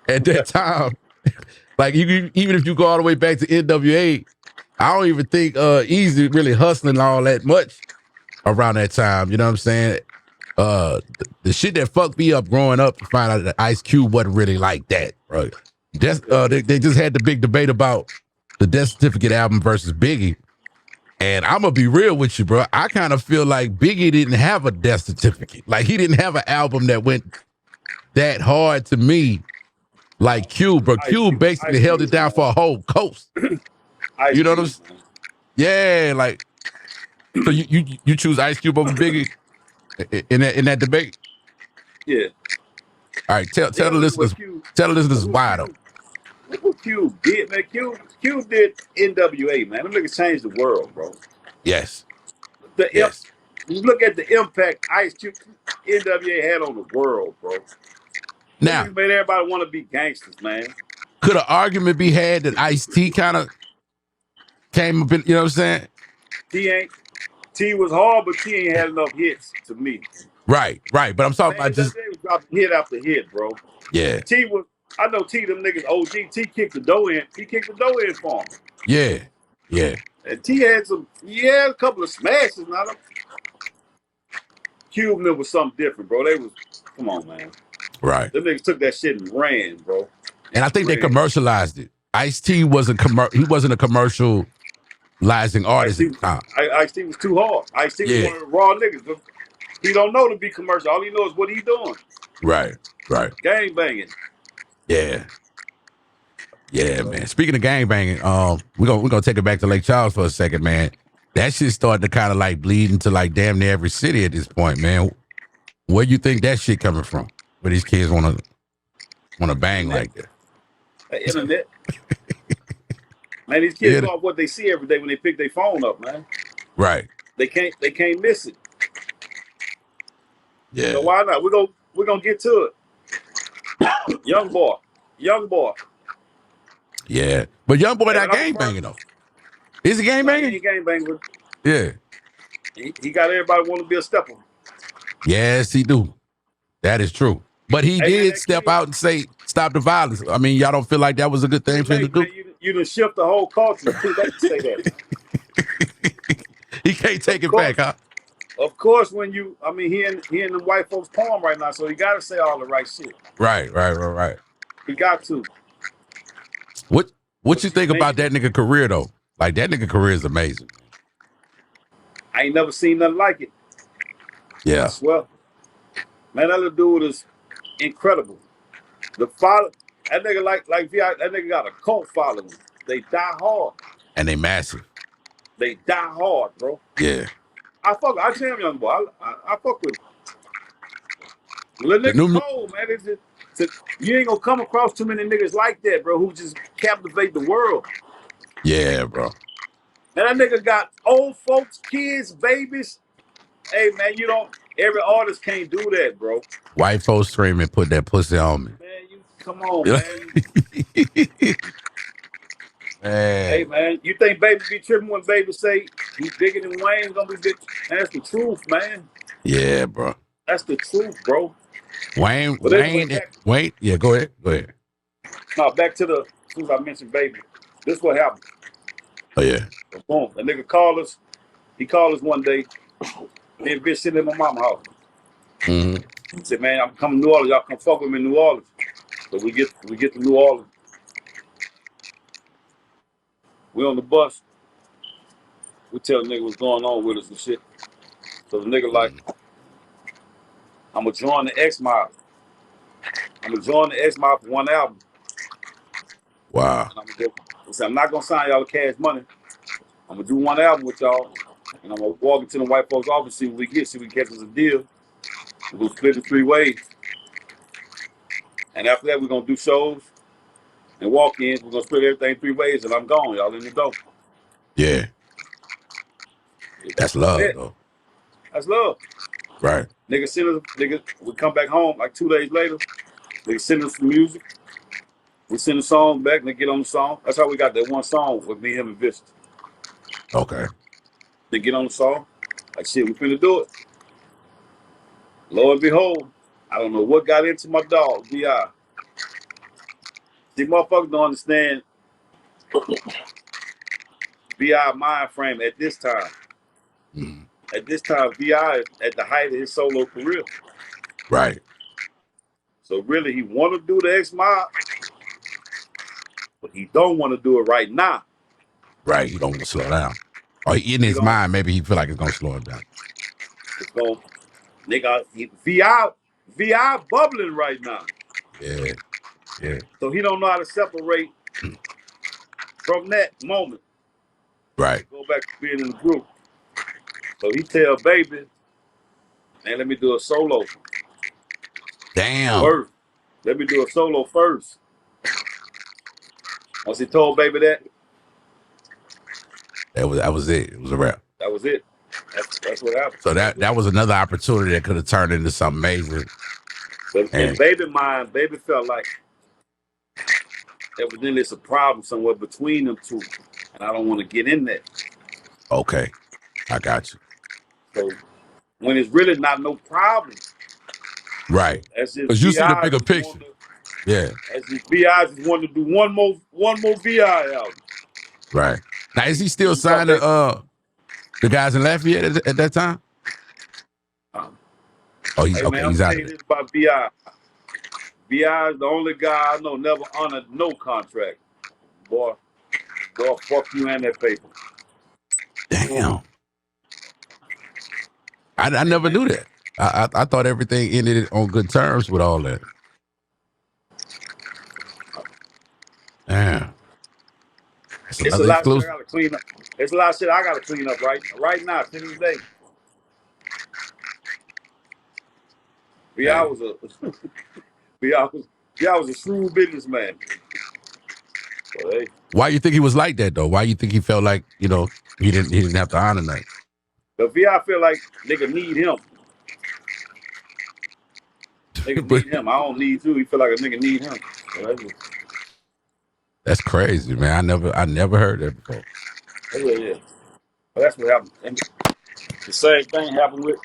Speaker 1: at that time. Like even if you go all the way back to NWA, I don't even think Easy really hustling all that much around that time. You know what I'm saying? The shit that fucked me up growing up to find out that Ice Cube wasn't really like that, bro. They just had the big debate about the Death Certificate album versus Biggie. And I'm gonna be real with you, bro. I kind of feel like Biggie didn't have a Death Certificate. Like, he didn't have an album that went that hard to me like Cube, bro. Cube basically held it down for a whole coast. You know what I'm saying? Yeah, like, so you choose Ice Cube over Biggie in that debate?
Speaker 2: Yeah.
Speaker 1: All right, tell the listeners why though.
Speaker 2: Look what Cube did, man. Cube did NWA, man. Them niggas changed the world, bro.
Speaker 1: Yes.
Speaker 2: You look at the impact Ice Cube NWA had on the world, bro.
Speaker 1: Now,
Speaker 2: made everybody want to be gangsters, man.
Speaker 1: Could an argument be had that Ice-T kind of came up in, you know what I'm saying?
Speaker 2: T was hard, but T ain't had enough hits to me.
Speaker 1: Right. But I'm talking about just
Speaker 2: hit after hit, bro.
Speaker 1: Yeah.
Speaker 2: I know T, them niggas OG. T kicked the dough in. He kicked the dough in for him.
Speaker 1: Yeah.
Speaker 2: And T had a couple of smashes. Now, Cube was something different, bro. Come on, man.
Speaker 1: Right.
Speaker 2: Them niggas took that shit and ran, bro.
Speaker 1: And I think they commercialized it. Ice-T wasn't he wasn't a commercializing artist at the time.
Speaker 2: Ice-T was too hard. Ice-T was one of the raw niggas. He don't know to be commercial. All he knows is what he doing.
Speaker 1: Right.
Speaker 2: Gang banging.
Speaker 1: Yeah, man. Speaking of gang banging, we're gonna take it back to Lake Charles for a second, man. That shit started to kind of like bleed into like damn near every city at this point, man. Where you think that shit coming from? Where these kids wanna bang like that?
Speaker 2: The internet. Man, these kids go off what they see every day when they pick their phone up, man.
Speaker 1: Right.
Speaker 2: They can't miss it.
Speaker 1: Yeah.
Speaker 2: So why not? We're gonna get to it. Young boy.
Speaker 1: Yeah. But Young Boy not gang banging though. Is he gang banging?
Speaker 2: He gang banging.
Speaker 1: Yeah.
Speaker 2: He got everybody want to be a stepper.
Speaker 1: Yes, he do. That is true. But he did step out and say, stop the violence. I mean, y'all don't feel like that was a good thing for him to do?
Speaker 2: Man, you done shift the whole culture. Too late to say that.
Speaker 1: He can't take it back, huh?
Speaker 2: Of course, he in the white folks' palm right now, so he got to say all the right shit.
Speaker 1: Right.
Speaker 2: He got to.
Speaker 1: What you think about that nigga career, though? Like, that nigga career is amazing.
Speaker 2: I ain't never seen nothing like it.
Speaker 1: Yeah.
Speaker 2: I swear. Man, that little dude is incredible. The father, that nigga that nigga got a cult following. They die hard.
Speaker 1: And they massive.
Speaker 2: They die hard, bro.
Speaker 1: Yeah.
Speaker 2: I tell him, young boy, I fuck with him. Little nigga cold, man. You ain't gonna come across too many niggas like that, bro, who just captivate the world.
Speaker 1: Yeah, bro.
Speaker 2: And that nigga got old folks, kids, babies. Hey, man, every artist can't do that, bro.
Speaker 1: White folks screaming, put that pussy on me.
Speaker 2: Man, come on, man.
Speaker 1: Man.
Speaker 2: Hey, man, you think Baby be tripping when Baby say he's bigger than Wayne, gonna be big? Man, that's the truth, man.
Speaker 1: Yeah, bro.
Speaker 2: That's the truth, bro.
Speaker 1: Wayne, yeah, go ahead.
Speaker 2: No, back to as soon as I mentioned Baby, this is what happened.
Speaker 1: Oh, yeah.
Speaker 2: Boom, the nigga called us. He called us one day. Me and bitch sitting in my mama's house.
Speaker 1: Mm-hmm.
Speaker 2: He said, man, I'm coming to New Orleans. Y'all come fuck with me in New Orleans. So we get to New Orleans. We on the bus. We tell the nigga what's going on with us and shit. So the nigga like, I'm gonna join the Xmob. I'm gonna join the Xmob for one album.
Speaker 1: Wow.
Speaker 2: And I'm not gonna sign y'all the Cash Money. I'm gonna do one album with y'all. And I'm gonna walk into the white folks' office, see what we get, see if we catch us a deal. We'll split it 3 ways. And after that, we're gonna do shows and walk-ins. We're gonna split everything 3 ways, and I'm gone. Y'all in the door.
Speaker 1: Yeah. That's love, though.
Speaker 2: That's love.
Speaker 1: Right.
Speaker 2: Nigga, we come back home like 2 days later. They send us some music. We send the song back and they get on the song. That's how we got that one song with me, him, and Vista.
Speaker 1: Okay.
Speaker 2: They get on the song. Like, shit, we finna do it. Lo and behold, I don't know what got into my dog, B.I. See, motherfuckers don't understand B.I. mind frame at this time.
Speaker 1: Mm-hmm.
Speaker 2: At this time, B.I. is at the height of his solo career.
Speaker 1: Right.
Speaker 2: So really, he want to do the Xmob, but he don't want to do it right now.
Speaker 1: Right. He don't want to slow down. Or in his mind, maybe he feel like it's gonna slow him down.
Speaker 2: It's gonna, nigga, VI bubbling right now.
Speaker 1: Yeah. Yeah.
Speaker 2: So he don't know how to separate from that moment.
Speaker 1: Right.
Speaker 2: Go back to being in the group. So he tell Baby, man, let me do a solo.
Speaker 1: Damn.
Speaker 2: First. Let me do a solo first. Once he told Baby that
Speaker 1: was it. It was a wrap.
Speaker 2: That was it. That's what happened.
Speaker 1: So that was another opportunity that could have turned into something major.
Speaker 2: But in Baby mind, Baby felt like evidently it's a problem somewhere between them two. And I don't want to get in that.
Speaker 1: Okay. I got you.
Speaker 2: So when it's really not no problem.
Speaker 1: Right. Because you see the bigger picture. Yeah.
Speaker 2: As if B.I. just wanted to do one more B.I. album.
Speaker 1: Right. Now is he still signed to the guys in Lafayette at that time? He's out of it.
Speaker 2: About B.I. B.I. is the only guy I know never honored no contract. Boy, fuck you and that paper.
Speaker 1: Damn. I never knew that. I thought everything ended on good terms with all that. Damn.
Speaker 2: It's a lot of shit I gotta clean up. It's a lot of shit I gotta clean up right now, to this day. B.I. was a shrewd businessman. So, hey.
Speaker 1: Why you think he was like that though? Why you think he felt like, he didn't have to honor that?
Speaker 2: But V.I. feel like nigga need him. Nigga need him. I don't need you. He feel like a nigga need him. So
Speaker 1: that's crazy, man. I never heard that before.
Speaker 2: Yeah. But that's what happened. And the same thing happened with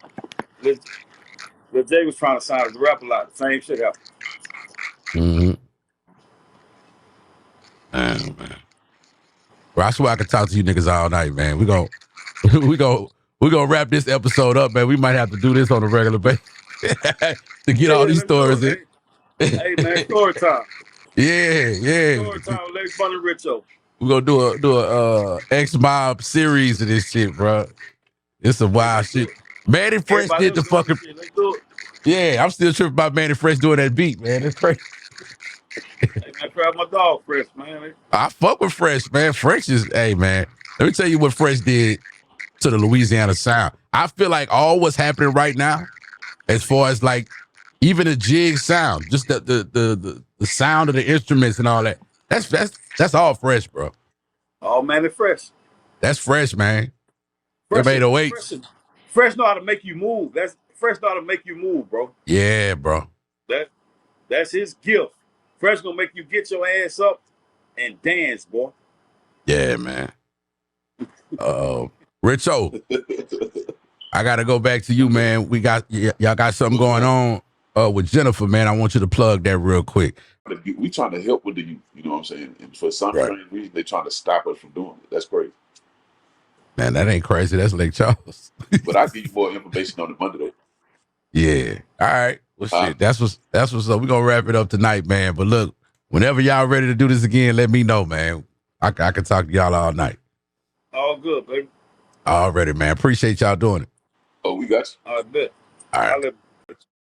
Speaker 2: Jay was trying to sign us to rap a lot. The same shit happened.
Speaker 1: Mm-hmm. Man. Bro, I swear I could talk to you niggas all night, man. We gonna wrap this episode up, man. We might have to do this on a regular basis to get all these stories in.
Speaker 2: Hey man, story time.
Speaker 1: Yeah.
Speaker 2: Story time with Xmob and RICHO.
Speaker 1: We're gonna do a Xmob series of this shit, bro. It's some wild shit. Manny Fresh did the fucking.
Speaker 2: Let's do it.
Speaker 1: Yeah, I'm still tripping about Manny Fresh doing that beat, man. It's crazy.
Speaker 2: Hey man, grab my dog Fresh, man.
Speaker 1: I fuck with Fresh, man. Fresh is, hey man. Let me tell you what Fresh did to the Louisiana sound. I feel like all what's happening right now, as far as like even the jig sound, just the sound of the instruments and all that. That's all Fresh, bro.
Speaker 2: Oh man, it's Fresh.
Speaker 1: That's Fresh, man.
Speaker 2: Fresh,
Speaker 1: Them 808s.
Speaker 2: Fresh know how to make you move. That's Fresh know how to make you move, bro.
Speaker 1: Yeah, bro.
Speaker 2: That's his gift. Fresh gonna make you get your ass up and dance, boy.
Speaker 1: Yeah, man. Richo, I gotta go back to you, man. Y'all got something going on with Jennifer, man. I want you to plug that real quick.
Speaker 3: We trying to help with the youth, you know what I'm saying? And for some strange reason, they trying to stop us from doing it. That's crazy.
Speaker 1: Man, that ain't crazy. That's Lake Charles.
Speaker 3: But I'll give you more information on the Monday though.
Speaker 1: Yeah. All right. Well, shit. That's what's up. We're gonna wrap it up tonight, man. But look, whenever y'all ready to do this again, let me know, man. I can talk to y'all all night.
Speaker 2: All good, baby.
Speaker 1: Already, man. Appreciate y'all doing it.
Speaker 3: Oh, we got you.
Speaker 2: I bet.
Speaker 1: All right.